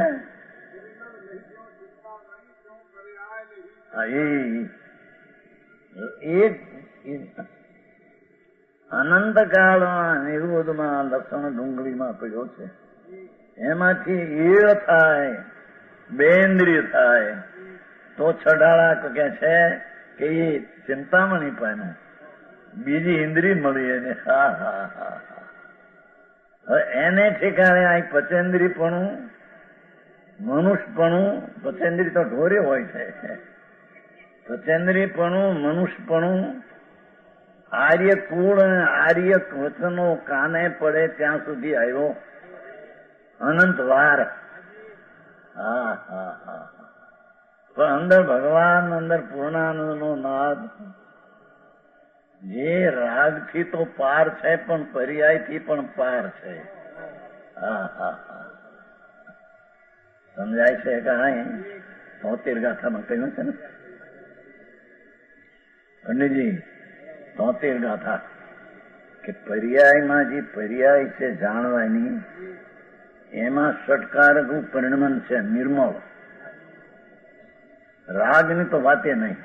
અનંતકાળમાં નિરોધમાં લસણ ડુંગળીમાં પડ્યો છે. એમાંથી ઈળ થાય, બેન્દ્રિય થાય તો છડાળા કે છે કે એ ચિંતામણી પામ્યો, બીજી ઇન્દ્રિય મળી એને. હવે એને ઠેકાણે આ પચેન્દ્રીપણું, મનુષ્યપણું, પચેન્દ્રી તો ઢોરે હોય છે, પચેન્દ્રીપણું, મનુષ્યપણું, આર્ય કુળ અને આર્ય વચનો કાને પડે ત્યાં સુધી આવ્યો અનંત વાર. પણ અંદર ભગવાન, અંદર પૂર્ણાનંદનો નાદ જે રાગથી તો પાર છે પણ પર્યાયથી પણ પાર છે. સમજાય છે કાંઈ? 73 ગાથામાં કહ્યું છે ને પંડિતજી, 73 ગાથા કે પર્યાયમાં જે પર્યાય છે જાણવાની, એમાં ષટકારકનું પરિણમન છે નિર્મળ. રાગની તો વાતે નહીં.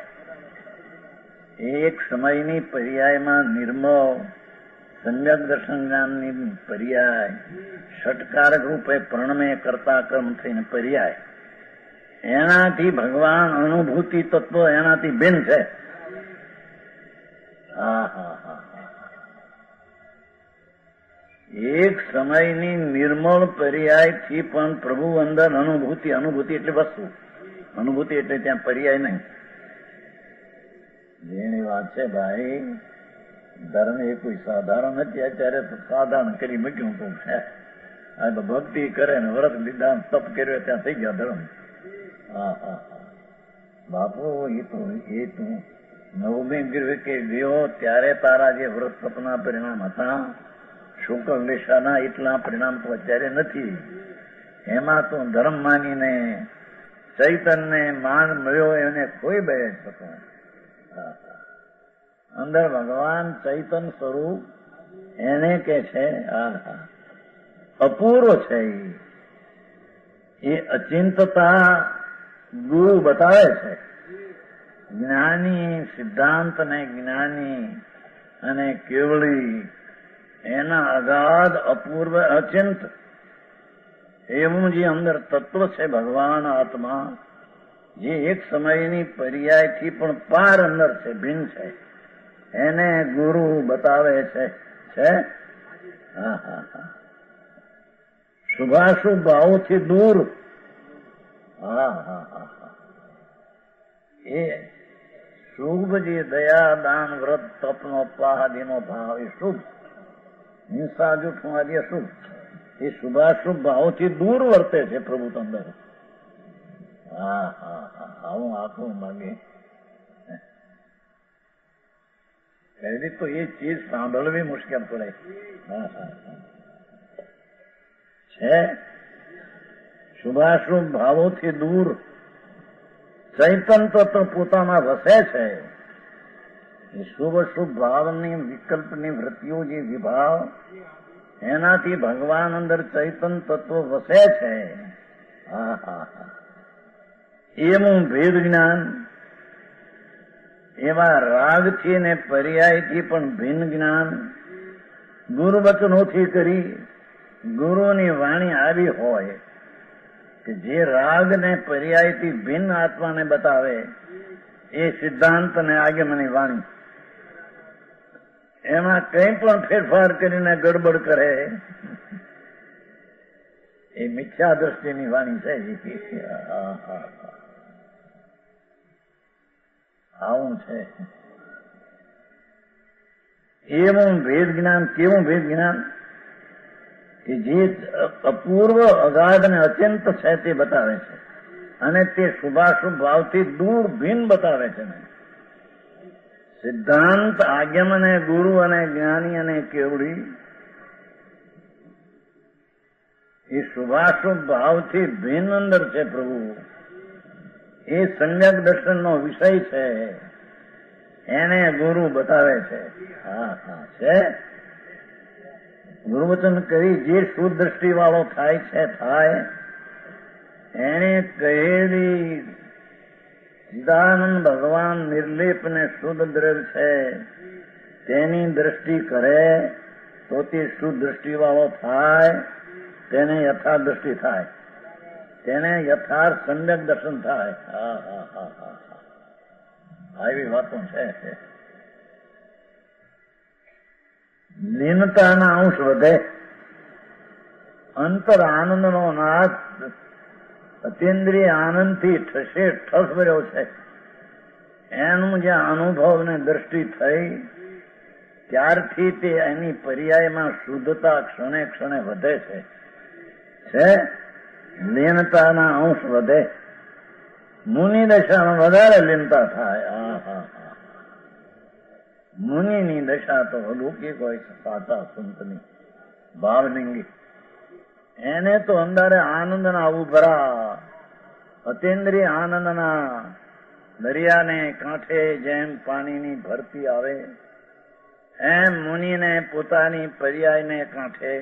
એક સમયની પર્યાયમાં નિર્મળ સમ્યક દર્શન જ્ઞાનની પર્યાય, ષટકારક રૂપે પ્રણમે કરતા કર્મ થઈને પર્યાય, એનાથી ભગવાન અનુભૂતિ તત્વ એનાથી ભિન્ન છે. એક સમયની નિર્મળ પર્યાયથી પણ પ્રભુ અંદર અનુભૂતિ, અનુભૂતિ એટલે વસ્તુ, અનુભૂતિ એટલે ત્યાં પર્યાય નહીં. જેની વાત છે ભાઈ, ધર્મ એ કોઈ સાધારણ નથી. અત્યારે તો સાધારણ કરી મૂક્યું તું. આ તો ભક્તિ કરે ને વ્રત લીધા, તપ કર્યો ત્યાં થઈ ગયા ધર્મ. બાપુ એ તું નવમી ગીર કે ગયો ત્યારે તારા જે વ્રત તપના પરિણામ હતા, શુક્લ દિશાના એટલા પરિણામ તો અત્યારે નથી. એમાં તો ધર્મ માનીને ચૈતન્ય માન મળ્યો એને કોઈ બે શકો. અંદર ભગવાન ચૈતન્ય સ્વરૂપ એને કે છે અપૂર્વ છે. એ અચિંતતા ગુરુ બતાવે છે. જ્ઞાની સિદ્ધાંત ને જ્ઞાની અને કેવળી એના અગાધ અપૂર્વ અચિંત એવું જે અંદર તત્વ છે ભગવાન આત્મા, જે એક સમયની પર્યાયથી પણ પાર અંદર છે, ભિન્ન છે, એને ગુરુ બતાવે છે. શુભાશુભ ભાવોથી દૂર. એ શુભ જે દયા દાન વ્રત તપનો અપાહાદીનો ભાવ એ શુભ, હિંસા જૂઠું આદિ અશુભ. એ શુભાશુભ ભાવથી દૂર વર્તે છે પ્રભુ તો અંદર. હા હા હા, આવું આખું માગે પહેલી તો એ ચીજ સાંભળવી મુશ્કેલ પડે. હા હા છે શુભાશુભ ભાવોથી દૂર ચૈતન તત્વ પોતામાં વસે છે. એ શુભ અશુભ ભાવની વિકલ્પની વૃત્તિઓ જે વિભાવ, એનાથી ભગવાન અંદર ચૈતન તત્વ વસે છે. હા હા હા, એવું ભેદ જ્ઞાન, એવા રાગથી ને પર્યાયથી પણ ભિન્ન જ્ઞાન ગુરુ વચનોથી કરી ગુરુની વાણી આવી હોય કે જે રાગ ને પર્યાયથી ભિન્ન આત્માને બતાવે, એ સિદ્ધાંત ને આગમની વાણી. એમાં કંઈ પણ ફેરફાર કરીને ગડબડ કરે એ મિથ્યા દ્રષ્ટિની વાણી છે. આવું છે. એવું ભેદ જ્ઞાન, કેવું ભેદ જ્ઞાન કે જે અપૂર્વ અગાધ અને અત્યંત છે તે બતાવે છે, અને તે શુભાશુભ ભાવથી દૂર ભિન્ન બતાવે છે. સિદ્ધાંત આગમ અને ગુરુ અને જ્ઞાની અને કેવડી એ શુભાશુભ ભાવથી ભિન્ન અંદર છે પ્રભુ. એ સમ્યક દર્શનનો વિષય છે, એને ગુરુ બતાવે છે. હા હા છે. ગુરુવચન કરી જે શુદ્ધ દ્રષ્ટિ વાળો થાય છે થાય, એને કહેલી સદાનંદ ભગવાન નિર્લેપ ને શુદ્ધ દ્રવ્ય છે તેની દ્રષ્ટિ કરે તો તે શુદ્ધ દ્રષ્ટિ વાળો થાય, તેને યથાર્થ દ્રષ્ટિ થાય, તેને યથાર્થ સમ્યક દર્શન થાય. હા હા હા હા હા, આવી વાતો છે. લીનતાના અંશ વધે, અંતર આનંદનો નાથ અતિન્દ્રિય આનંદથી ઠસે ઠસ ભર્યો છે. એનું જે અનુભવ ને દ્રષ્ટિ થઈ ત્યારથી તે એની પર્યાયમાં શુદ્ધતા ક્ષણે ક્ષણે વધે છે. લીનતાના અંશ વધે, મુનિ દશામાં વધારે લીનતા થાય. હા હા હા, મુનિની દશા તો અલૌકિક હોય છે. સાચા સંતની ભાવલિંગી, એને તો અંદરે આનંદના ઉભરા, અતિન્દ્રિય આનંદના દરિયાને કાંઠે જેમ પાણીની ભરતી આવે, એમ મુનિને પોતાની પર્યાયને કાંઠે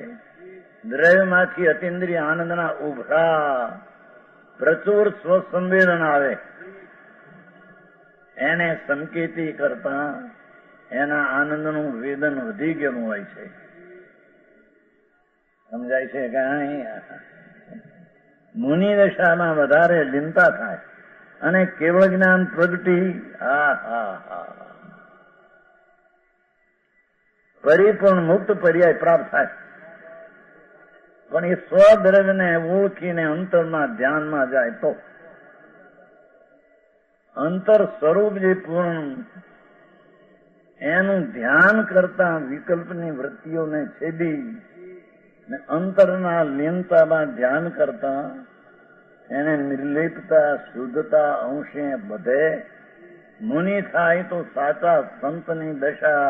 દ્રવ્યમાંથી અતિન્દ્રિય આનંદના ઉભરા પ્રચુર સ્વસંવેદન આવે. એને સંકેતી કરતા એના આનંદનું વેદન વધી ગયેલું હોય છે. સમજાય છે કે મુનિ દશામાં વધારે લીનતા થાય અને કેવળ જ્ઞાન પ્રગટી. હા હા હા, પરિપૂર્ણ મુક્ત પર્યાય પ્રાપ્ત થાય. પણ એ સ્વદ્રવ્યને ઓળખીને અંતરના ધ્યાનમાં જાય તો અંતર સ્વરૂપ જે પૂર્ણ, એનું ધ્યાન કરતા વિકલ્પની વૃત્તિઓને છેદી ને અંતરના લીનતામાં ધ્યાન કરતા એને નિર્લેપતા શુદ્ધતા અંશે બધે મુનિ થાય તો સાચા સંતની દશા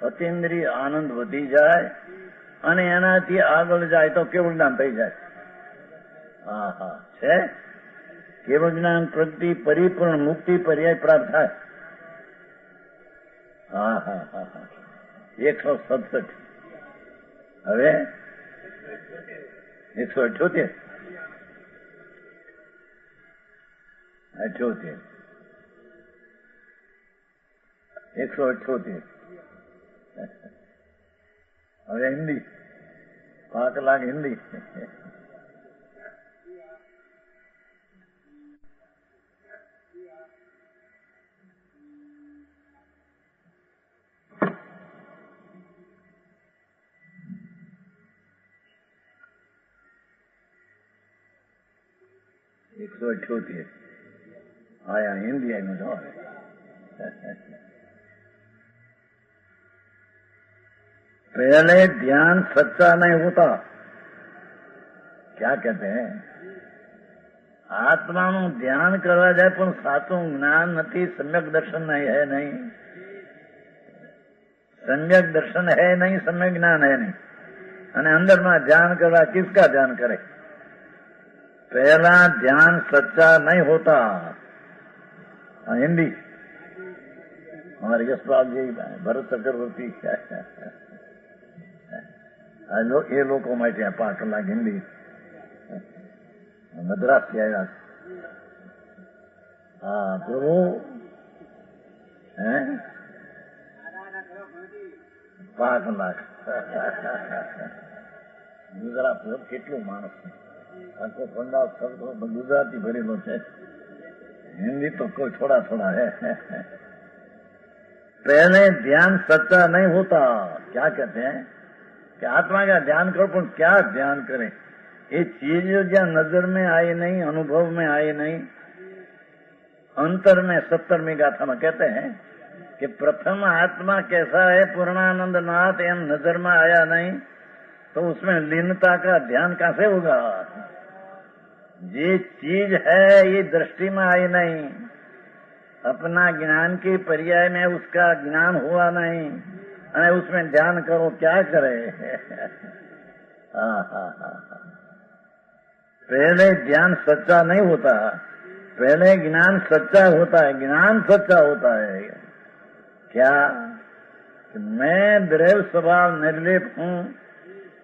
અતિન્દ્રિય આનંદ વધી જાય અને એનાથી આગળ જાય તો કેવળ જ્ઞાન થઈ જાય. હા હા છે. કેવળ જ્ઞાન પ્રગતિ પરિપૂર્ણ મુક્તિ પર્યાય પ્રાપ્ત થાય. હા હા હા હા, 167. હવે 178. 178. હવે હિન્દી 5 લાખ હિન્દી. आया हिंदी में जो पहले ध्यान सच्चा नहीं होता। क्या कहते हैं? આત્માનું ધ્યાન કરવા જાય પણ સાચું જ્ઞાન નથી, સમ્યક દર્શન નહીં है नहीं, સમ્યક દર્શન है नहीं, સમ્યક જ્ઞાન है नहीं। અને અંદરમાં ધ્યાન કરવા કિસકા ધ્યાન કરે? पहला ध्यान सच्चा नहीं होता। हिंदी हमारे यशपाल जी, भरत चक्रवर्ती ये लोगों में 5 કલાક हिंदी मद्रास से आया। हाँ तो वो है 5 કલાક ગુજરાત કેટલું માણસ આખો પંડાલ શબ્દો ગુજરાતી ભરેલો છે, हिंदी तो कोई थोड़ा थोड़ा है। पहले ध्यान सच्चा नहीं होता। क्या कहते हैं कि आत्मा का ध्यान करो, पर क्या ध्यान करें? ये चीज जो नजर में आई नहीं, अनुभव में आई नहीं, अंतर में 70वीं गाथा में कहते हैं कि प्रथम आत्मा कैसा है पूर्णानंद नाथ एम नजर में आया नहीं, तो उसमें लीनता का ध्यान कैसे होगा? ये चीज है ये दृष्टि में आई नहीं, अपना ज्ञान के पर्याय में उसका ज्ञान हुआ नहीं, अरे उसमें ध्यान करो, क्या करे? पहले ध्यान सच्चा नहीं होता, पहले ज्ञान सच्चा होता है। ज्ञान सच्चा होता है क्या? कि मैं द्रव्य स्वभाव निर्लेप हूँ,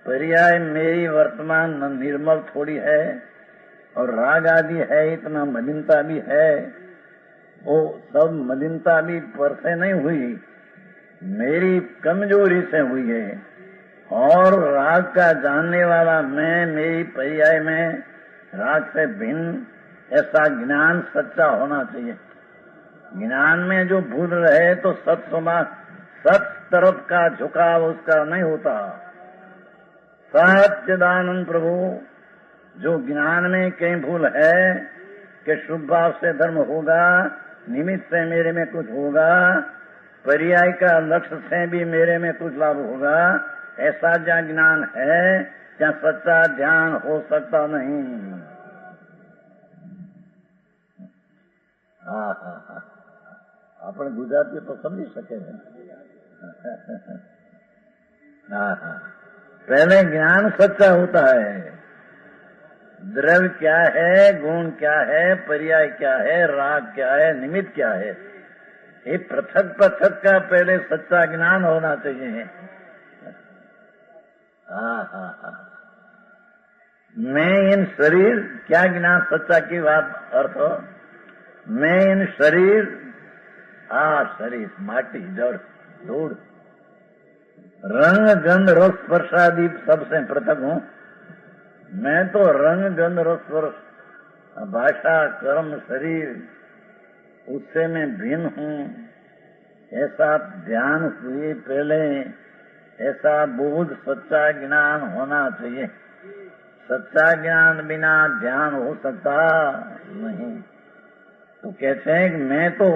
पर्याय मेरी वर्तमान निर्मल थोड़ी है, और राग आदि है, इतना मलिनता भी है, वो सब मलिनता भी पर से नहीं हुई, मेरी कमजोरी से हुई है। और राग का जानने वाला मैं, मेरी पर्याय में राग से भिन्न, ऐसा ज्ञान सच्चा होना चाहिए। ज्ञान में जो भूल रहे तो सत तरफ का झुकाव उसका नहीं होता। सच्चिदानंद प्रभु जो ज्ञान में कहीं भूल है कि शुभ भाव से धर्म होगा, निमित्त से मेरे में कुछ होगा, पर्याय का लक्ष्य से भी मेरे में कुछ लाभ होगा, ऐसा जहाँ ज्ञान है ત્યાં સચ્ચા ધ્યાન हो सकता नहीं। આપણે ગુજરાતી તો સમજી શકે ને। पहले ज्ञान सच्चा होता है। द्रव्य क्या है, गुण क्या है, पर्याय क्या है, राग क्या है, निमित्त क्या है, ये पृथक पृथक का पहले सच्चा ज्ञान होना चाहिए। मैं इन शरीर, क्या ज्ञान सच्चा की बात अर्थ हो? मैं इन शरीर, शरीर माटी जड़ धूड़ रंग गंध रस स्पर्शादि सबसे पृथक हूँ। मैं तो रंग गंध रस स्पर्श भाषा कर्म शरीर उससे मैं भिन्न हूँ, ऐसा ध्यान हुए पहले, ऐसा बोध सच्चा ज्ञान होना चाहिए। सच्चा ज्ञान बिना ध्यान हो सकता नहीं। तो कहते हैं कि मैं तो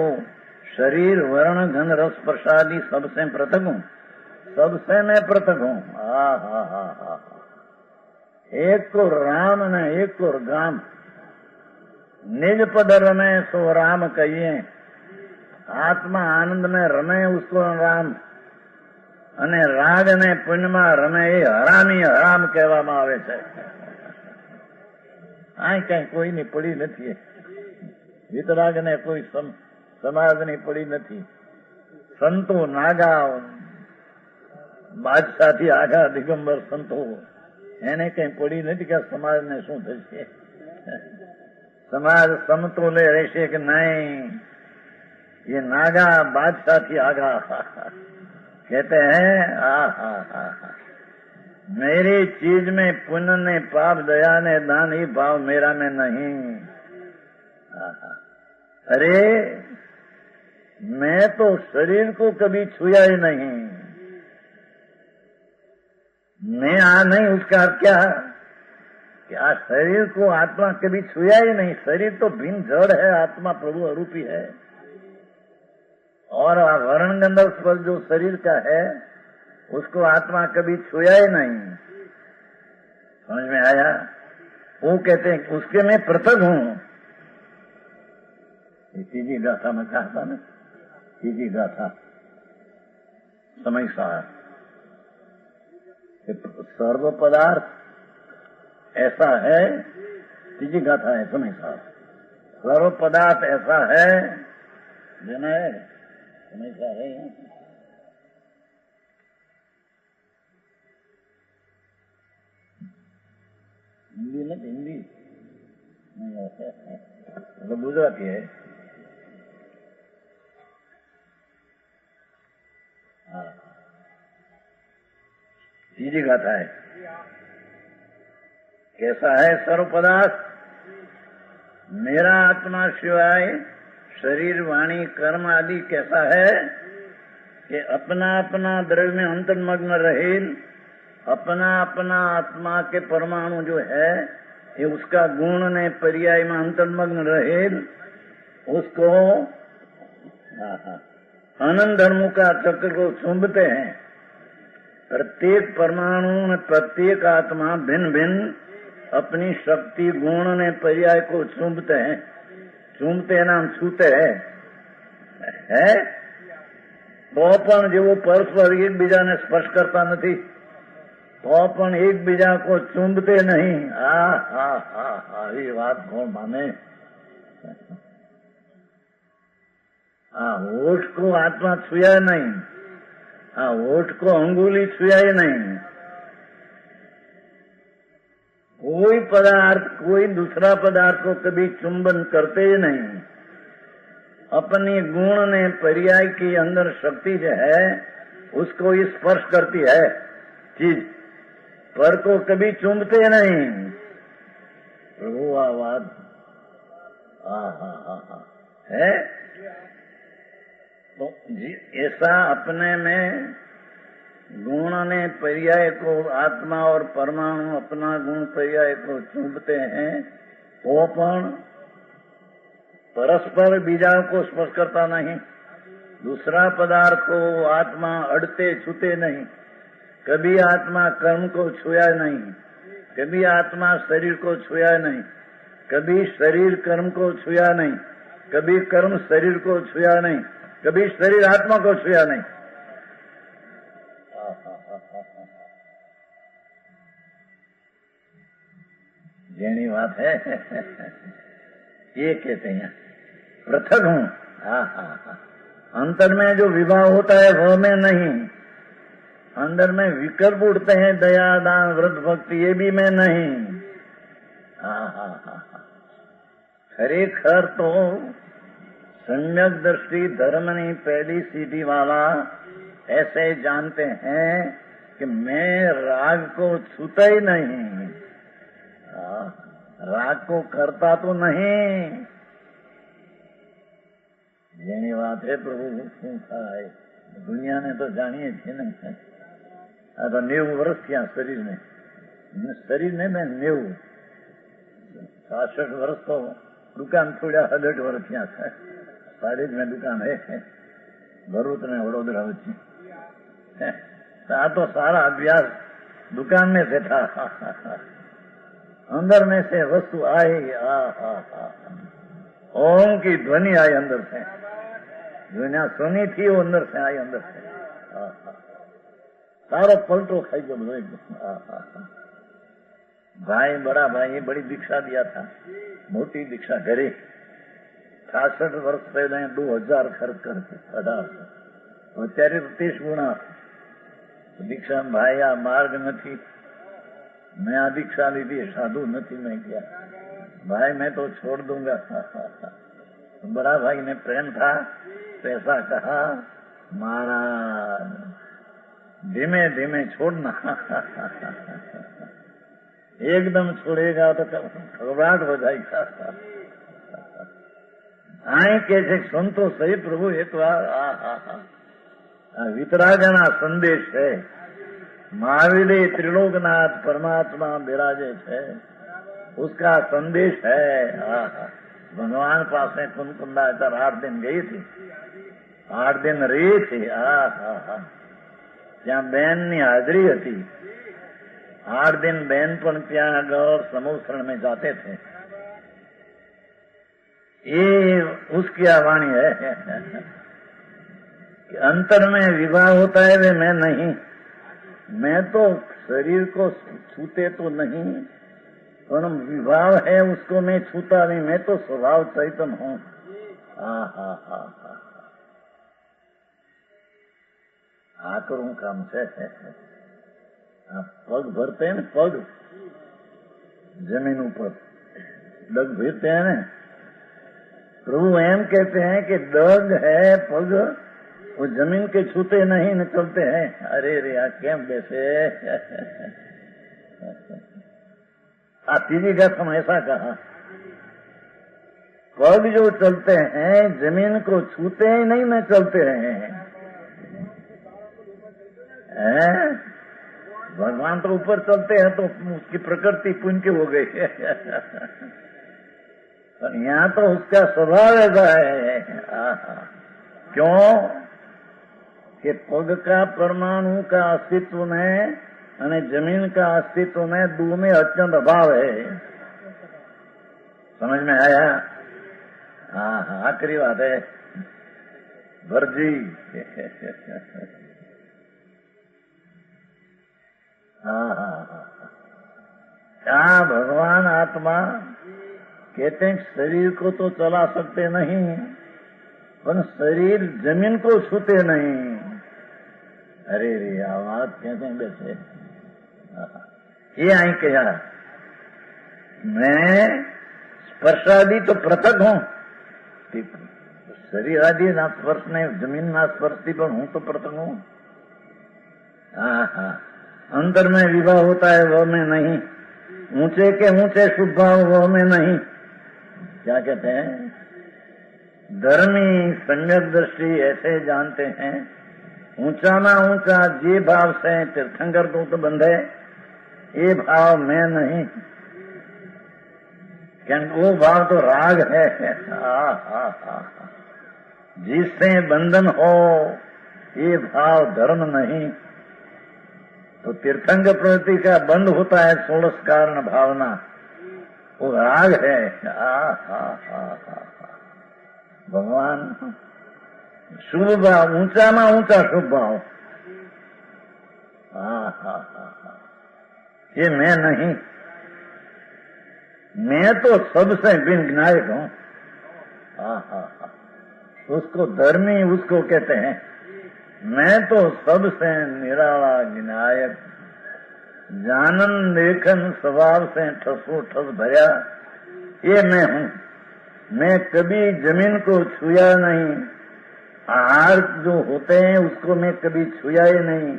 शरीर वर्ण गंध रस स्पर्शादि सबसे पृथक हूँ, सबसे मैं पृथक हूँ। एक को राम न एक को गाम, निज पद रमे सो राम कहिए। आत्मा आनंद में रमे उसको राम, અને રાગ અને પુણ્યમાં રમે એ હરામી હરામ કહેવામાં આવે છે। આ કઈ કોઈની પડી નથી, વિતરાગ ને કોઈ સમાજની પડી નથી। સંતો નાગા બાદશાહથી આઘા દિગંબર સંતો એને કઈ પડી નથી કે સમાજને શું થશે, સમાજ સમતોલે રહેશે કે નહીં, ये नागा बादशाहથી आघा। कहते हैं मेरी चीज में पुण्य ने पाप दया ने दान ही भाव मेरा में नहीं। अरे मैं तो शरीर को कभी छुआ ही नहीं, मैं नहीं, उसका क्या? कि आ शरीर को आत्मा कभी छुआ ही नहीं। शरीर तो भिन्न जड़ है, आत्मा प्रभु अरूपी है। और वर्ण गंधर्व स्पर्श जो शरीर का है उसको आत्मा कभी छुआ ही नहीं। समझ में आया? वो कहते हैं उसके मैं पृथक हूं। तीजी गाथा में कहा था ना, तीजी गाथा समय सार सर्व पदार्थ ऐसा है, तीजी गाथा है समय सार। सर्व पदार्थ ऐसा है जिन्हें समय सार है। हिंदी न हिंदी मतलब गुजराती है। तीजी गाथा है। कैसा है सर्व पदार्थ? मेरा आत्मा शिवाय शरीर वाणी कर्म आदि कैसा है कि अपना अपना द्रव्य में अंतर्मग्न रहे। अपना अपना आत्मा के परमाणु जो है ये उसका गुण ने पर्याय में अंतर्मग्न रहे। उसको अनंत धर्मों का चक्र को चुंबते हैं। प्रत्येक परमाणु में प्रत्येक आत्मा भिन्न भिन्न अपनी शक्ति गुण ने पर्याय को चुंबते हैं। चुंबते नाम छूते है तो पण जेवो परस्पर एकबीजाने स्पर्श करता નથી तो पण एकबीजा को चुंबते नहीं। ये बात कौन माने? होठ को आत्मा छुआ नहीं, होठ को अंगुली छुआ ही नहीं। कोई पदार्थ कोई दूसरा पदार्थ को कभी चुंबन करते ही नहीं। अपनी गुण ने पर्याय की अंदर शक्ति जो है उसको ही स्पर्श करती है चीज, पर को कभी चुंबते नहीं। प्रभु आवाज है तो ऐसा अपने में गुण ने पर्याय को आत्मा और परमाणु अपना गुण पर्याय को चुंबते हैं। वो पण परस्पर बीजा को स्पर्श करता नहीं। दूसरा पदार्थ को आत्मा अड़ते छूते नहीं। कभी आत्मा कर्म को छुआ नहीं, कभी आत्मा शरीर को छुआ नहीं, कभी शरीर कर्म को छुआ नहीं, कभी कर्म शरीर को छुआ नहीं, कभी शरीर आत्मा को छुआ नहीं। जेनी बात है ये कहते हैं पृथक हूं। अंतर में जो विवाह होता है वह में नहीं। अंदर में विकल्प उठते हैं दया दान व्रत भक्ति, ये भी मैं नहीं। खरेखर तो सम्यक दृष्टि धर्मनी पहली सीढ़ी वाला ऐसे जानते हैं कि मैं राग को छूता ही नहीं। राग को करता तो नहीं। જેની વાત है प्रभु શું થાય दुनिया ने तो जानिए थी नहीं। आ तो 90 વર્ષ થયા શરીર ને મેં 90 66 વર્ષ तो दुकान छोड़ा 68 વર્ષ થયા છે। साड़ी में दुकान है भरूच ने वडोदरा वच्चे। आ तो सारा अभ्यास दुकान में से था। अंदर में से वस्तु आई। ओम की ध्वनि आई अंदर से। दुनिया सुनी थी वो अंदर से आई। अंदर से सारो पलटो खाई गयो બધો एकदम। भाई बड़ा भाई बड़ी दीक्षा दिया था, मोटी दीक्षा घरे 66 વર્ષ पहले 2000 खर्च करके 1800 અત્યારે 30 गुणा दीक्षा। भाई आ मार्ग नहीं, मैं आ दीक्षा ली थी साधु नहीं मैं किया। भाई मैं तो छोड़ दूंगा। बड़ा भाई ने प्रेम था तो ऐसा कहा महाराज धीमे धीमे छोड़ना। एकदम छोड़ेगा तो घबराहट हो जाएगा। आई कैसे सुन तो सही प्रभु एक बार। वितरागना संदेश है। महावीर त्रिलोकनाथ परमात्मा बिराजे छे। उसका संदेश है। भगवान पास कुंदा 8 दिन गई थी, 8 दिन રહી थी। ત્યાં બહેનની હાજરી હતી। 8 दिन बहन पण ત્યાં આગળ સમૂહ में जाते थे। ये उसकी वाणी है कि अंतर में विवाह होता है वे मैं नहीं, मैं तो शरीर को छूते तो नहीं, पर विवाह है उसको मैं छूता नहीं, मैं तो स्वभाव चैतन्य हूं। आ करूं काम से पग भरते हैं ना, पग जमीन ऊपर डग भरते हैं ना, प्रभु एम कहते हैं कि डग है पग, वो जमीन के छूते नहीं न चलते हैं। अरे रे केम बैसे तीजी गाथा में ऐसा कहा, पग जो चलते हैं जमीन को छूते ही नहीं न चलते हैं। भगवान तो ऊपर चलते हैं तो उसकी प्रकृति पुण्य हो गई पर यहाँ तो उसका स्वभाव ऐसा है। क्यों कि पग का परमाणु का अस्तित्व में અને जमीन का अस्तित्व में दो में अत्यंत अभाव है। समझ में आया? आखिरी बात है भरजी। भगवान आत्मा कहते हैं शरीर को तो चला सकते नहीं, पर शरीर जमीन को छूते नहीं। अरे रे आवाज कहते हैं वैसे ये आई कहा, मैं स्पर्शादि तो पृथक हूं, शरीर आदि ना स्पर्श नहीं, जमीन ना स्पर्शती पर हूं तो पृथक हूं। अंतर में विवाह होता है वह में नहीं, ऊंचे के ऊंचे शुभ भाव वह में नहीं। क्या कहते हैं? धर्मी सम्यक दृष्टि ऐसे जानते हैं, ऊंचा ना ऊंचा जे भाव से तीर्थंकर को तो बंधे, ये भाव मैं नहीं, क्योंकि वो भाव तो राग है। जिससे बंधन हो ये भाव धर्म नहीं। तो तीर्थंकर प्रवृत्ति का बंध होता है 16 कारण भावना, वो राग है। भगवान शुभ भाव, ऊंचा में ऊंचा शुभ भाव, ये मैं नहीं, मैं तो सबसे बिन ज्ञायक हूं। उसको धर्मी उसको कहते हैं, मैं तो सबसे निराला विनायक, जानन लेखन स्वभाव से ठसो ठस भरा, ये मैं हूं। मैं कभी जमीन को छुआ नहीं, आहार जो होते हैं उसको मैं कभी छुआ ही नहीं।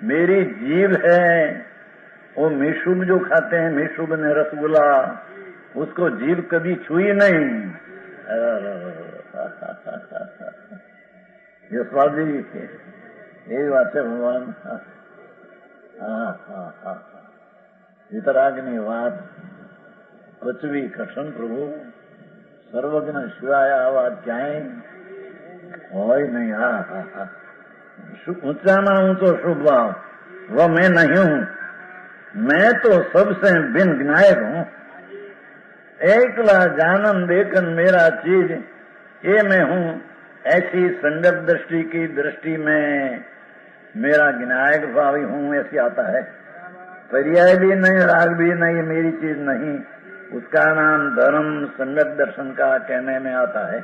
मेरी जीभ है, वो मिशुब जो खाते हैं, मिशुब ने रसगुल्ला, उसको जीभ कभी छुई नहीं। यशवादी यही बात है भगवान। वितरागनी बात पृथ्वी कठन प्रभु सर्वज्ञ शिवाय आवाज क्याय હોય नहीं। ऊंचा में ऊंचो शुभ भाव वह मैं नहीं हूं, मैं तो सबसे बिन ज्ञायक हूं। एकला जानन देखन मेरा चीज ये मैं हूं, ऐसी संगत दृष्टि की दृष्टि में मेरा ज्ञायक भावी हूं ऐसी आता है। पर्याय भी नहीं, राग भी नहीं, मेरी चीज नहीं। उसका नाम धर्म संगत दर्शन का कहने में आता है।